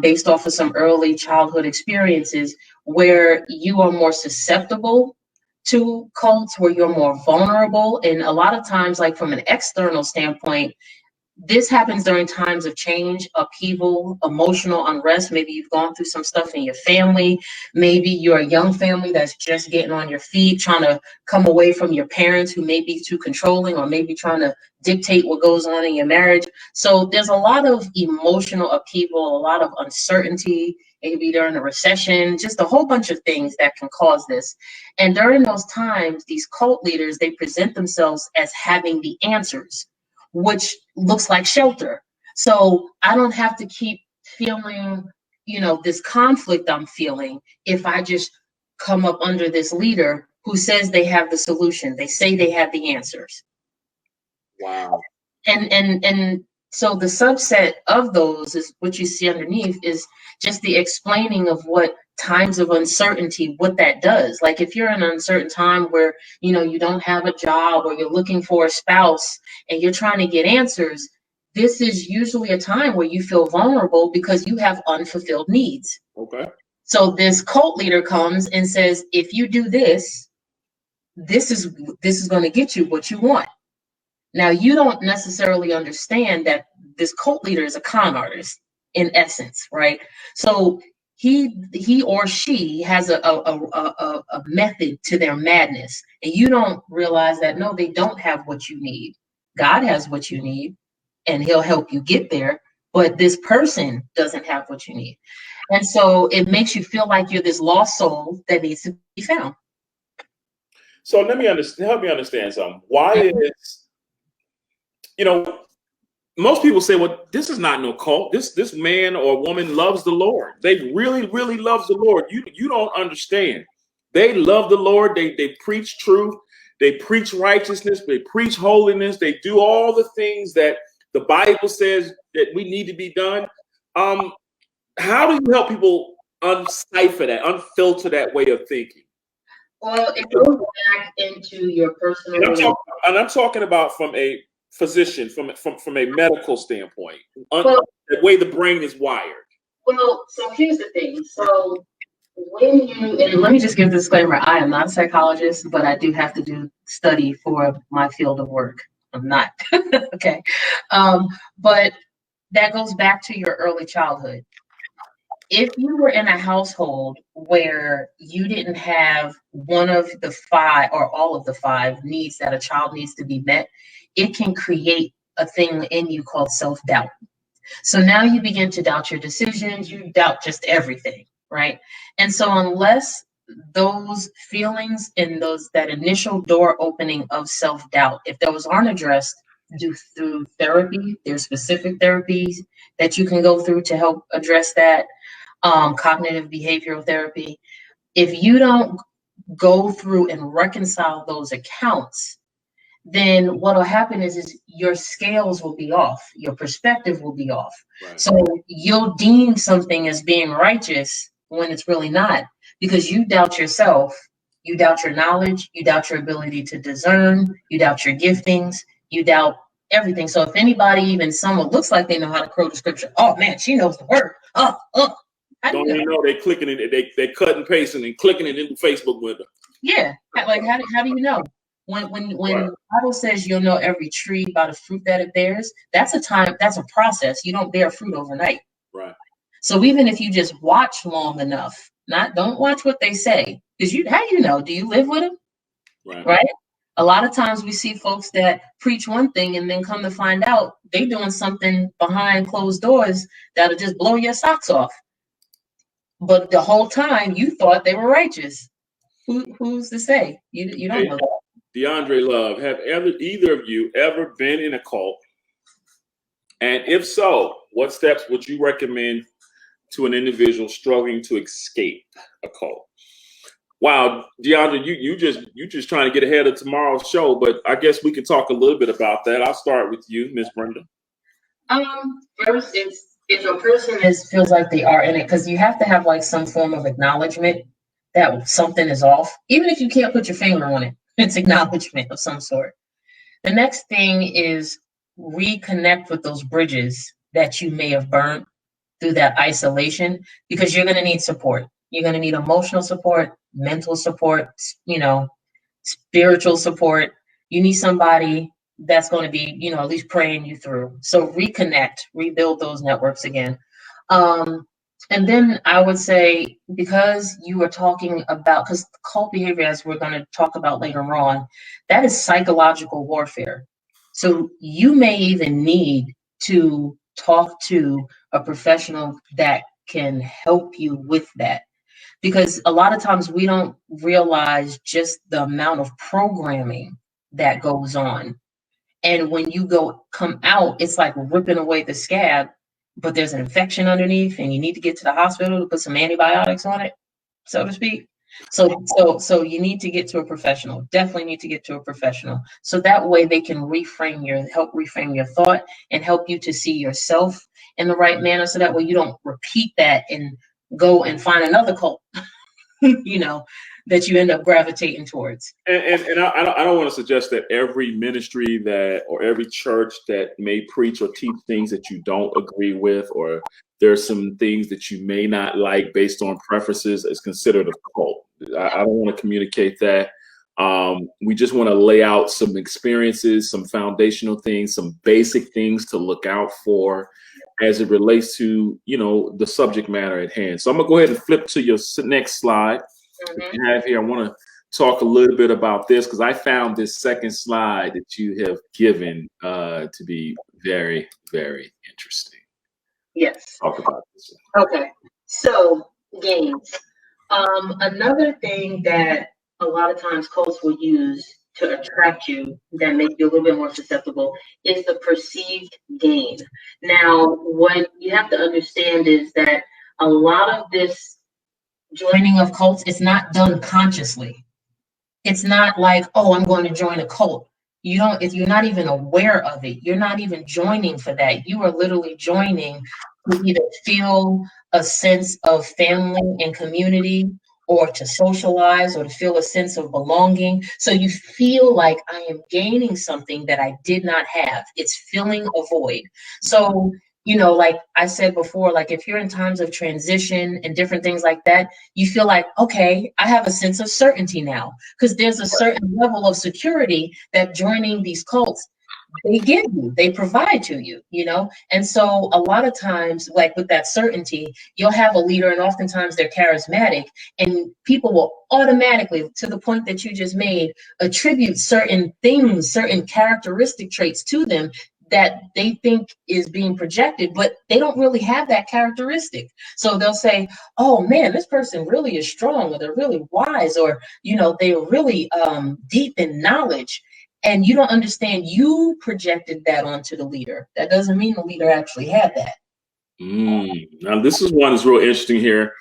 based off of some early childhood experiences where you are more susceptible to cults, where you're more vulnerable. And a lot of times, like from an external standpoint, this happens during times of change, upheaval, emotional unrest. Maybe you've gone through some stuff in your family. Maybe you're a young family that's just getting on your feet, trying to come away from your parents who may be too controlling, or maybe trying to dictate what goes on in your marriage. So there's a lot of emotional upheaval, a lot of uncertainty, maybe during a recession, just a whole bunch of things that can cause this. And during those times, these cult leaders, they present themselves as having the answers, which looks like shelter. So I don't have to keep feeling, this conflict I'm feeling if I just come up under this leader who says they have the solution. They say they have the answers. Wow. And so the subset of those is what you see underneath is just the explaining of what times of uncertainty, what that does. Like if you're in an uncertain time where, you don't have a job, or you're looking for a spouse and you're trying to get answers, this is usually a time where you feel vulnerable because you have unfulfilled needs. Okay. So this cult leader comes and says, if you do this, this is going to get you what you want. Now, you don't necessarily understand that this cult leader is a con artist in essence, right? So he or she has a method to their madness, and you don't realize that no, they don't have what you need. God has what you need, and He'll help you get there. But this person doesn't have what you need, and so it makes you feel like you're this lost soul that needs to be found. So let me understand. Help me understand something. Why is, most people say, well, this is not no cult. This man or woman loves the Lord. They really, really loves the Lord. You don't understand. They love the Lord. They preach truth. They preach righteousness. They preach holiness. They do all the things that the Bible says that we need to be done. How do you help people uncipher that, unfilter that way of thinking? Well, it goes back into your personal. And I'm talking about from a physician, from a medical standpoint, Well, the way the brain is wired. Well, so here's the thing. So when you, and let me just give a disclaimer, I am not a psychologist, but I do have to do study for my field of work. I'm not. Okay. But that goes back to your early childhood. If you were in a household where you didn't have one of the five or all of the five needs that a child needs to be met, it can create a thing in you called self-doubt. So now you begin to doubt your decisions, you doubt just everything, right? And so unless those feelings and that initial door opening of self-doubt, if those aren't addressed through therapy, there's specific therapies that you can go through to help address that, cognitive behavioral therapy. If you don't go through and reconcile those accounts, then what will happen is your scales will be off, your perspective will be off. Right. So you'll deem something as being righteous when it's really not, because you doubt yourself, you doubt your knowledge, you doubt your ability to discern, you doubt your giftings, you doubt everything. So if anybody, even someone looks like they know how to quote the scripture, oh man, she knows the word. Don't even know they clicking it, they cut and pasting and clicking it into Facebook with them. Yeah, like how do you know? When right. The Bible says you'll know every tree by the fruit that it bears, that's a process. You don't bear fruit overnight. Right. So even if you just watch long enough, don't watch what they say, because how do you know? Do you live with them? Right. A lot of times we see folks that preach one thing and then come to find out they doing something behind closed doors that'll just blow your socks off. But the whole time you thought they were righteous. Who's to say? You don't know that. DeAndre Love, have either of you ever been in a cult? And if so, what steps would you recommend to an individual struggling to escape a cult? Wow, DeAndre, you just trying to get ahead of tomorrow's show, but I guess we can talk a little bit about that. I'll start with you, Miss Brenda. First, if a person feels like they are in it, because you have to have like some form of acknowledgement that something is off, even if you can't put your finger on it. It's acknowledgement of some sort. The next thing is reconnect with those bridges that you may have burned through that isolation, because you're going to need support. You're going to need emotional support, mental support, spiritual support. You need somebody that's going to be, at least praying you through. So reconnect, rebuild those networks again. And then I would say, because you were talking about, because cult behavior, as we're going to talk about later on, that is psychological warfare. So you may even need to talk to a professional that can help you with that. Because a lot of times we don't realize just the amount of programming that goes on. And when you come out, it's like ripping away the scab, but there's an infection underneath and you need to get to the hospital to put some antibiotics on it, so to speak. So you need to get to a professional, definitely need to get to a professional. So that way they can help reframe your thought and help you to see yourself in the right manner. So that way you don't repeat that and go and find another cult, that you end up gravitating towards. And I don't want to suggest that every ministry or every church that may preach or teach things that you don't agree with, or there's some things that you may not like based on preferences, is considered a cult. I don't want to communicate that. We just want to lay out some experiences, some foundational things, some basic things to look out for as it relates to, the subject matter at hand. So I'm gonna go ahead and flip to your next slide. You have here. I want to talk a little bit about this because I found this second slide that you have given to be very, very interesting. Yes. Talk about this. Okay. So gains. Another thing that a lot of times cults will use to attract you that make you a little bit more susceptible is the perceived gain. Now, what you have to understand is that a lot of this joining of cults is not done consciously. It's not like, oh, I'm going to join a cult. You don't, if you're not even aware of it, you're not even joining for that. You are literally joining to either feel a sense of family and community, or to socialize, or to feel a sense of belonging. So you feel like I am gaining something that I did not have. It's filling a void. So, like I said before, like if you're in times of transition and different things like that, you feel like, okay, I have a sense of certainty now, because there's a certain level of security that joining these cults, they give you, they provide to you, And so a lot of times, like with that certainty, you'll have a leader, and oftentimes they're charismatic, and people will automatically, to the point that you just made, attribute certain things, certain characteristic traits to them that they think is being projected, but they don't really have that characteristic. So they'll say, oh man, this person really is strong, or they're really wise, or, they're really deep in knowledge. And you don't understand, you projected that onto the leader. That doesn't mean the leader actually had that. Now, this is one that's real interesting here.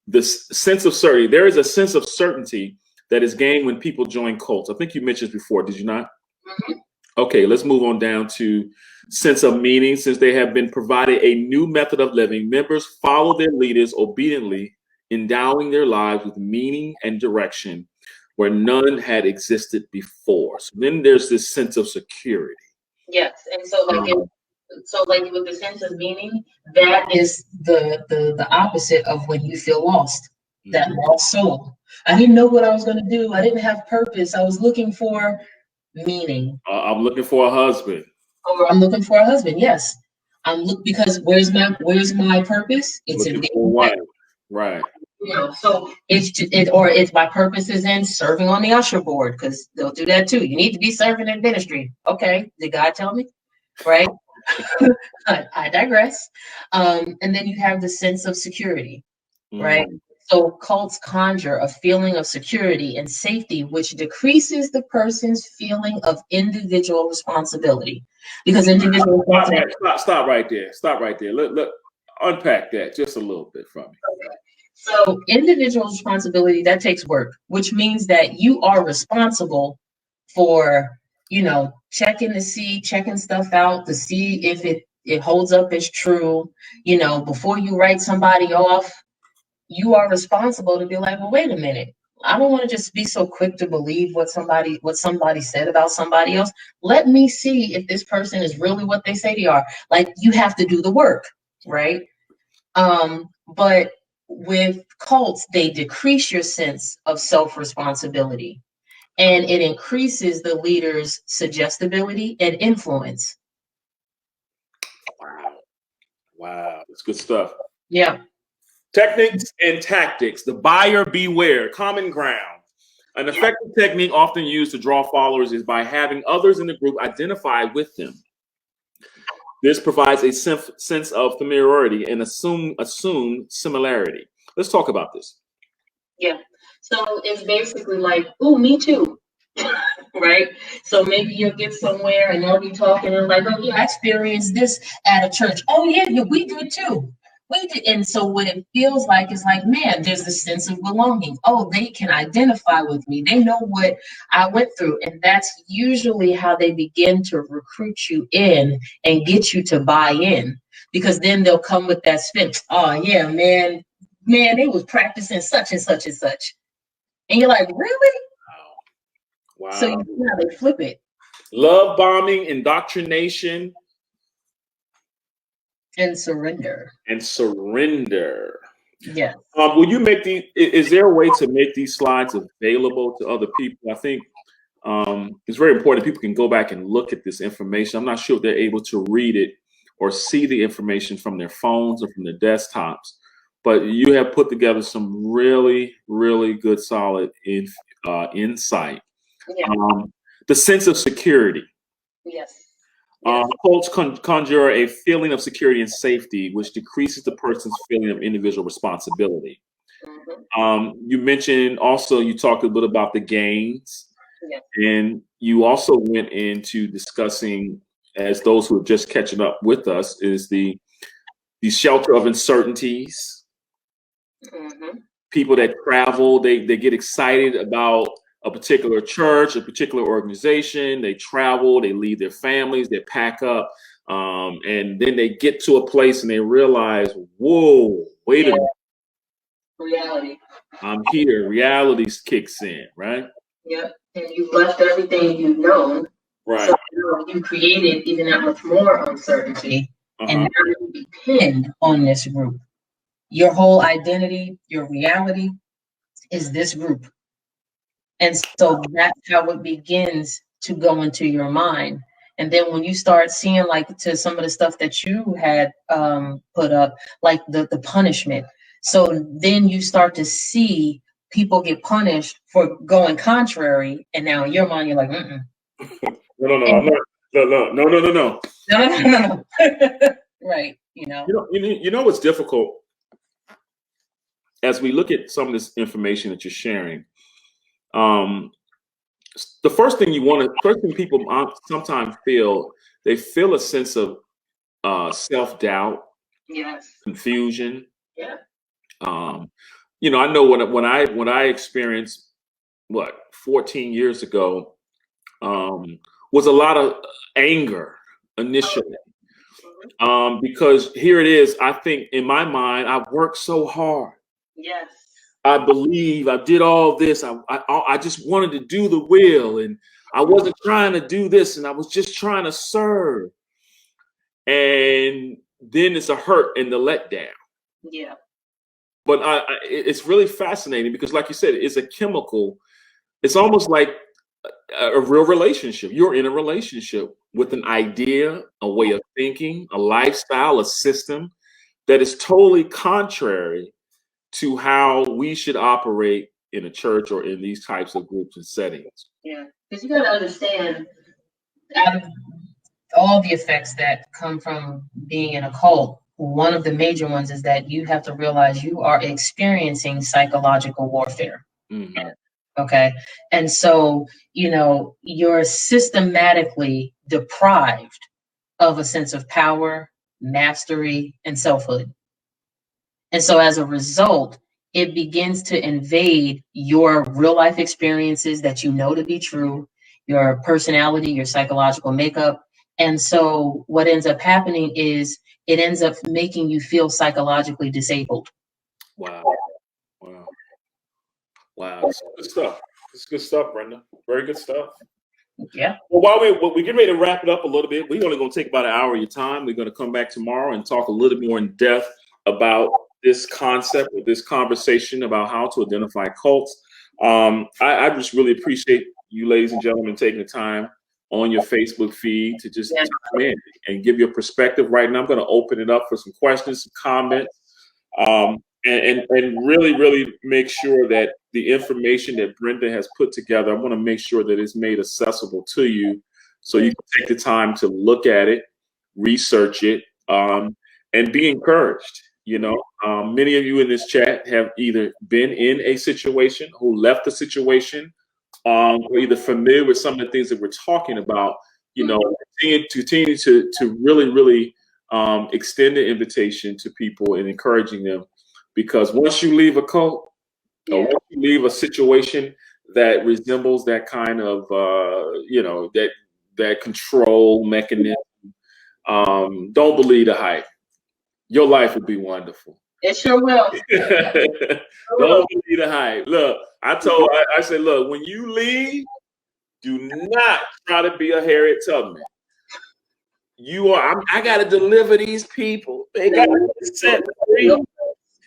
This sense of certainty. There is a sense of certainty that is gained when people join cults. I think you mentioned before, did you not? Mm-hmm. Okay, let's move on down to sense of meaning. Since they have been provided a new method of living, members follow their leaders obediently, endowing their lives with meaning and direction where none had existed before. So then there's this sense of security. Yes, and so like with the sense of meaning, that is the opposite of when you feel lost. That lost soul. I didn't know what I was going to do. I didn't have purpose. I was looking for meaning. I'm looking for a husband. Or I'm looking for a husband. Yes, because where's my purpose? It's looking in for a wife. Right. So it's my purpose is in serving on the usher board, because they'll do that too. You need to be serving in ministry. Okay, did God tell me? Right. I digress. And then you have the sense of security, right? So cults conjure a feeling of security and safety, which decreases the person's feeling of individual responsibility. Because individual responsibility. Stop right there. Stop right there. Let unpack that just a little bit from me. Okay. So individual responsibility, that takes work, which means that you are responsible for, checking stuff out to see if it holds up as true. Before you write somebody off, you are responsible to be like, well, wait a minute. I don't want to just be so quick to believe what somebody said about somebody else. Let me see if this person is really what they say they are. Like, you have to do the work, right? But with cults, they decrease your sense of self-responsibility, and it increases the leader's suggestibility and influence. Wow, that's good stuff. Yeah. Techniques and tactics. The buyer beware, common ground. An effective technique often used to draw followers is by having others in the group identify with them. This provides a sense of familiarity and assume similarity. Let's talk about this. Yeah. So it's basically like, oh, me too. Right? So maybe you'll get somewhere and they'll be talking and like, oh yeah, I experienced this at a church. Oh yeah, we did too. We did. And so what it feels like is like, man, there's a sense of belonging. Oh, they can identify with me. They know what I went through. And that's usually how they begin to recruit you in and get you to buy in, because then they'll come with that spin. Oh yeah, man, they was practicing such and such and such. And you're like, really? Wow. So you see how they flip it. Love bombing, indoctrination, and surrender. Yeah. Will you make is there a way to make these slides available to other people? I think it's very important people can go back and look at this information. I'm not sure if they're able to read it or see the information from their phones or from their desktops, but you have put together some really, really good, solid insight. Yeah. The sense of security. Yes. Cults conjure a feeling of security and safety, which decreases the person's feeling of individual responsibility. You mentioned also, you talked a bit about the gains, and you also went into discussing, as those who are just catching up with us, is the shelter of uncertainties. People that travel, they get excited about a particular church, a particular organization. They travel, they leave their families, they pack up, and then they get to a place and they realize, whoa, wait a minute. Reality. I'm here. Reality kicks in, right? Yep. And you've left everything you've known. Right. So you created even that much more uncertainty. And now you depend on this group. Your whole identity, your reality is this group. And so that's how it begins to go into your mind. And then when you start seeing, like, to some of the stuff that you had put up, like the punishment. So then you start to see people get punished for going contrary. And now in your mind, you're like, No. Right. You know what's difficult as we look at some of this information that you're sharing. The first thing people sometimes feel, they feel a sense of self-doubt, confusion. Yeah. I know when I experienced 14 years ago, was a lot of anger initially. Because here it is, I think in my mind, I've worked so hard. Yes. I believe I did all this. I just wanted to do the will, and I wasn't trying to do this, and I was just trying to serve. And then it's a hurt and the letdown. Yeah. But it's really fascinating because, like you said, it's a chemical. It's almost like a real relationship. You're in a relationship with an idea, a way of thinking, a lifestyle, a system that is totally contrary to how we should operate in a church or in these types of groups and settings. Yeah, because you got to understand, out of all the effects that come from being in a cult, one of the major ones is that you have to realize you are experiencing psychological warfare. Okay. And so, you're systematically deprived of a sense of power, mastery, and selfhood. And so as a result, it begins to invade your real life experiences that you know to be true, your personality, your psychological makeup. And so what ends up happening is it ends up making you feel psychologically disabled. Wow. It's good stuff. It's good stuff, Brenda. Very good stuff. Yeah. Well, while we get ready to wrap it up a little bit, we're only going to take about an hour of your time. We're going to come back tomorrow and talk a little bit more in depth about this concept, or this conversation about how to identify cults. I just really appreciate you, ladies and gentlemen, taking the time on your Facebook feed to just come in and give your perspective. Right now, I'm going to open it up for some questions, some comments, and really, really make sure that the information that Brenda has put together, I want to make sure that it's made accessible to you so you can take the time to look at it, research it, and be encouraged. Many of you in this chat have either been in a situation, who left the situation, or either familiar with some of the things that we're talking about. Continue to really, really extend the invitation to people and encouraging them, because once you leave a cult, or once you leave a situation that resembles that kind of that control mechanism, don't believe the hype. Your life would be wonderful. It sure will. Don't believe the hype. Look, I said, look, when you leave, do not try to be a Harriet Tubman. I got to deliver these people. They got to be set free.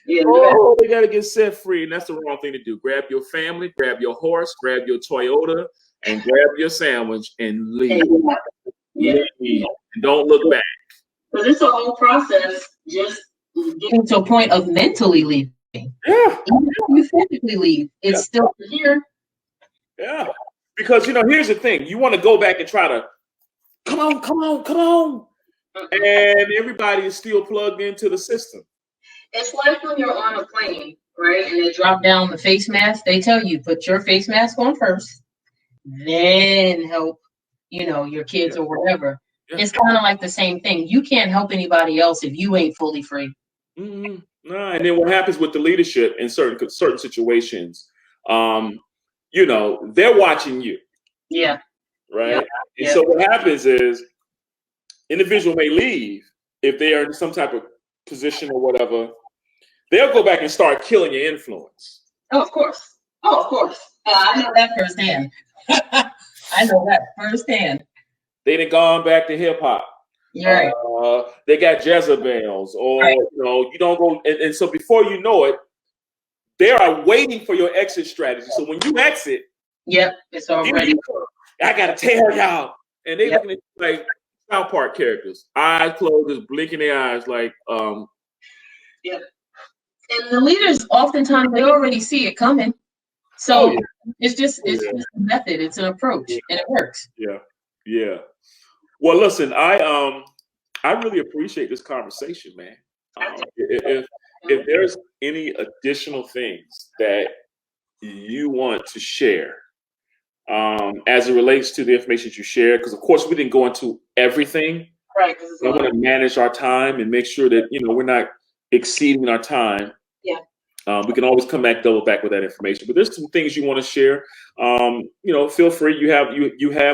Yeah, oh, they got to get set free. And that's the wrong thing to do. Grab your family, grab your horse, grab your Toyota, and grab your sandwich and leave. yeah. Leave. And don't look back. Because it's a whole process just Getting to a point of mentally leaving. Yeah. Even if you physically leave, it's still here. Yeah. Because, here's the thing. You want to go back and try to, come on. And everybody is still plugged into the system. It's like when you're on a plane, right? And they drop down the face mask. They tell you, put your face mask on first, then help, your kids or whatever. Yeah. It's kind of like the same thing. You can't help anybody else if you ain't fully free. Mm-hmm. No, and then what happens with the leadership in certain situations, they're watching you. Yeah. Right. Yeah. And so what happens is individual may leave if they are in some type of position or whatever. They'll go back and start killing your influence. Oh, of course. I know that firsthand. They done gone back to hip hop. Right. They got Jezebels, or right. You don't go, and so before you know it, they are waiting for your exit strategy. So when you exit, it's already. I gotta tell y'all, and they looking at you like South Park characters, eyes closed, just blinking their eyes, like. And the leaders, oftentimes, they already see it coming. So it's just a method. It's an approach, and it works. Yeah. Well, listen, I really appreciate this conversation, man. If there's any additional things that you want to share as it relates to the information that you shared, because of course we didn't go into everything. Right. I want to manage our time and make sure that we're not exceeding our time. Yeah. We can always come back, double back with that information. But there's some things you want to share. Feel free. You have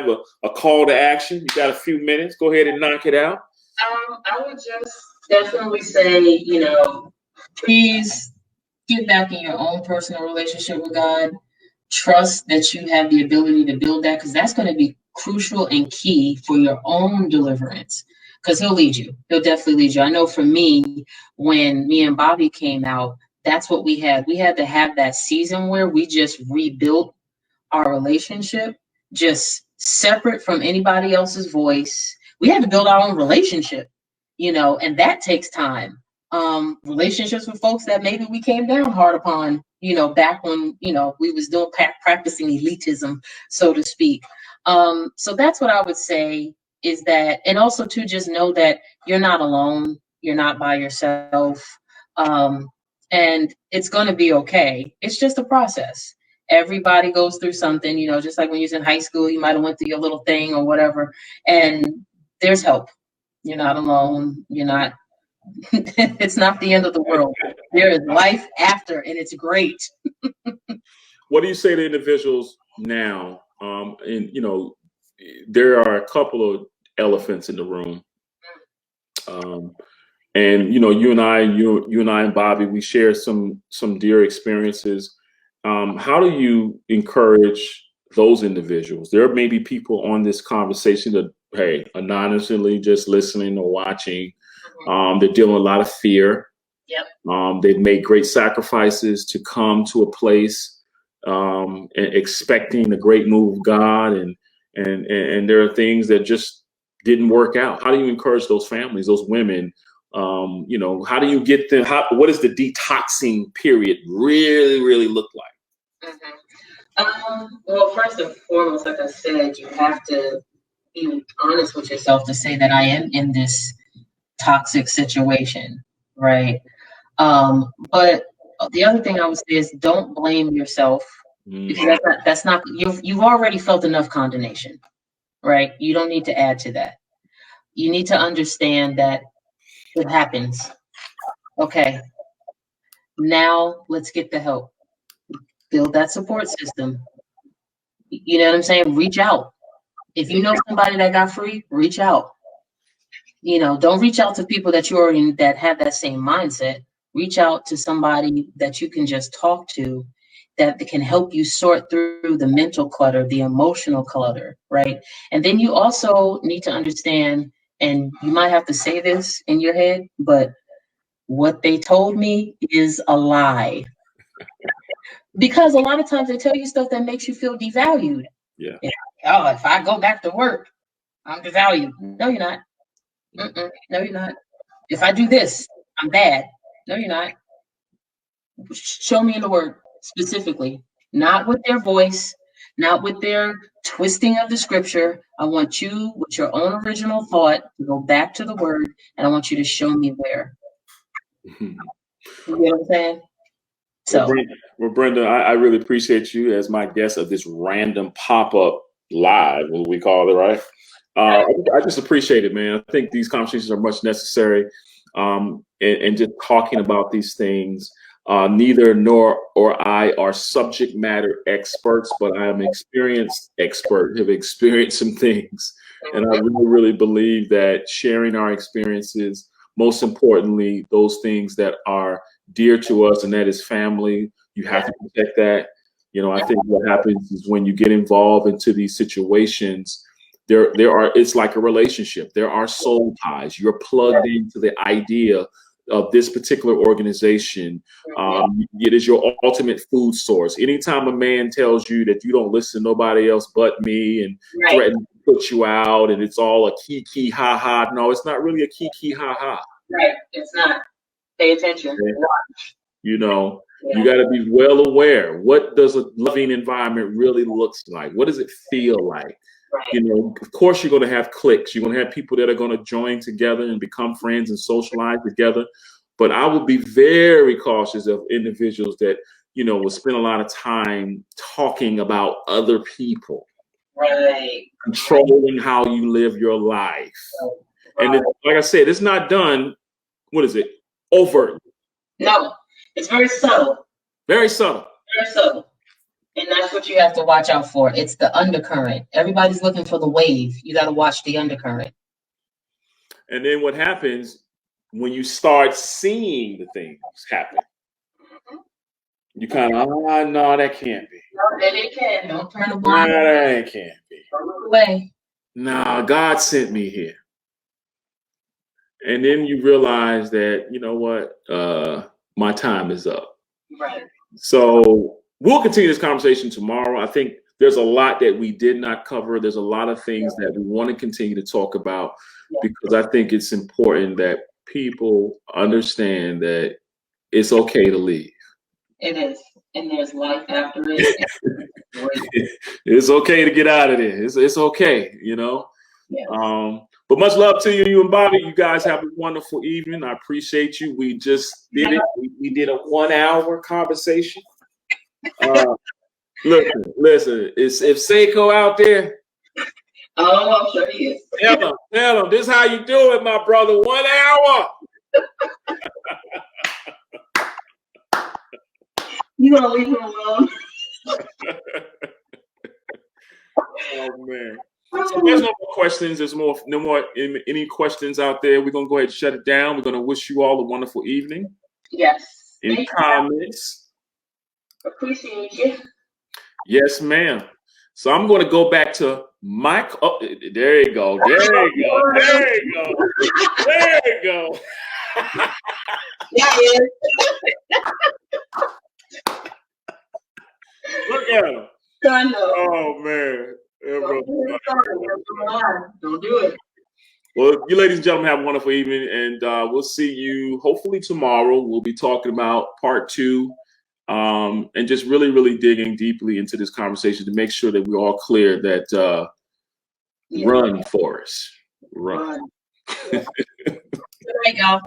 a call to action. You got a few minutes. Go ahead and knock it out. I would just definitely say, please get back in your own personal relationship with God. Trust that you have the ability to build that, because that's going to be crucial and key for your own deliverance. Because he'll lead you. He'll definitely lead you. I know for me, when me and Bobby came out, that's what we had. We had to have that season where we just rebuilt our relationship, just separate from anybody else's voice. We had to build our own relationship, and that takes time. Relationships with folks that maybe we came down hard upon, back when, we was doing practicing elitism, so to speak. So that's what I would say is that, and also to just know that you're not alone. You're not by yourself. And it's going to be okay. It's just a process. Everybody goes through something, just like when you're in high school, you might have went through your little thing or whatever, and there's help. You're not alone. You're not, it's not the end of the world. There is life after, and it's great. What do you say to individuals now? There are a couple of elephants in the room. And you and I and Bobby, we share some dear experiences. How do you encourage those individuals? There may be people on this conversation that, hey, anonymously just listening or watching. They're dealing with a lot of fear. Yep. They've made great sacrifices to come to a place expecting the great move of God, and there are things that just didn't work out. How do you encourage those families, those women? How do you get them? What does the detoxing period really look like? Well, first and foremost, like I said, you have to be honest with yourself to say that I am in this toxic situation, right? But the other thing I would say is don't blame yourself, because that's not you've already felt enough condemnation, right? You don't need to add to that. You need to understand that it happens. Okay. Now let's get the help. Build that support system. You know what I'm saying? Reach out. If you know somebody that got free, reach out. Don't reach out to people that that have that same mindset. Reach out to somebody that you can just talk to, that can help you sort through the mental clutter, the emotional clutter, right? And then you also need to understand, and you might have to say this in your head, but what they told me is a lie. Because a lot of times they tell you stuff that makes you feel devalued. Yeah. Oh, if I go back to work, I'm devalued. No, you're not. No, you're not. If I do this, I'm bad. No, you're not. Show me in the word specifically, not with their voice, not with their twisting of the scripture. I want you, with your own original thought, to go back to the word, and I want you to show me where. You know what I'm saying? So, well, Brenda, I really appreciate you as my guest of this random pop-up live, what we call it, right? I just appreciate it, man. I think these conversations are much necessary, and just talking about these things. Neither nor or I are subject matter experts, but I am experienced expert, have experienced some things. And I really, really believe that sharing our experiences, most importantly, those things that are dear to us, and that is family, you have to protect that. You know, I think what happens is when you get involved into these situations, it's like a relationship. There are soul ties. You're plugged into the idea of this particular organization. It is your ultimate food source. Anytime a man tells you that you don't listen to nobody else but me and threaten to put you out, and it's all a kiki ha ha. No, it's not really a kiki ha ha. Right, it's not. Pay attention. Okay. You know, you got to be well aware. What does a loving environment really looks like? What does it feel like? Right. You know, of course, you're going to have cliques. You're going to have people that are going to join together and become friends and socialize together. But I would be very cautious of individuals that, you know, will spend a lot of time talking about other people, controlling how you live your life. And like I said, it's not done. What is it? Overt. No, it's very subtle. Very subtle. Very subtle. And that's what you have to watch out for. It's the undercurrent. Everybody's looking for the wave. You got to watch the undercurrent. And then what happens when you start seeing the things happen? You kind of, no, that can't be. No, that it can. Don't turn the blind eye. No, that can't be. Don't look away. No, God sent me here. And then you realize that, you know what, my time is up. Right. So we'll continue this conversation tomorrow. I think there's a lot that we did not cover. There's a lot of things that we want to continue to talk about, because I think it's important that people understand that it's okay to leave. It is. And there's life after it. It's okay to get out of there. It's okay, you know. Yes. But much love to you and Bobby. You guys have a wonderful evening. I appreciate you. We just did it. We did a 1 hour conversation. Listen. If Seiko out there, oh, I'm sure he is. Tell him. This is how you do it, my brother. 1 hour. You gonna leave him alone? Oh man. So there's no more questions. There's no more any questions out there. We're gonna go ahead and shut it down. We're gonna wish you all a wonderful evening. Yes. Any comments? Appreciate you. Yes, ma'am. So I'm gonna go back to Mike. Oh, there you go. There you go. There you go. There you go. Yeah, Look at him. I know. Oh man. Don't do it. Well, you ladies and gentlemen, have a wonderful evening, and we'll see you hopefully tomorrow. We'll be talking about part 2, and just really, really digging deeply into this conversation to make sure that we're all clear that run, Forrest, run. Good night, y'all.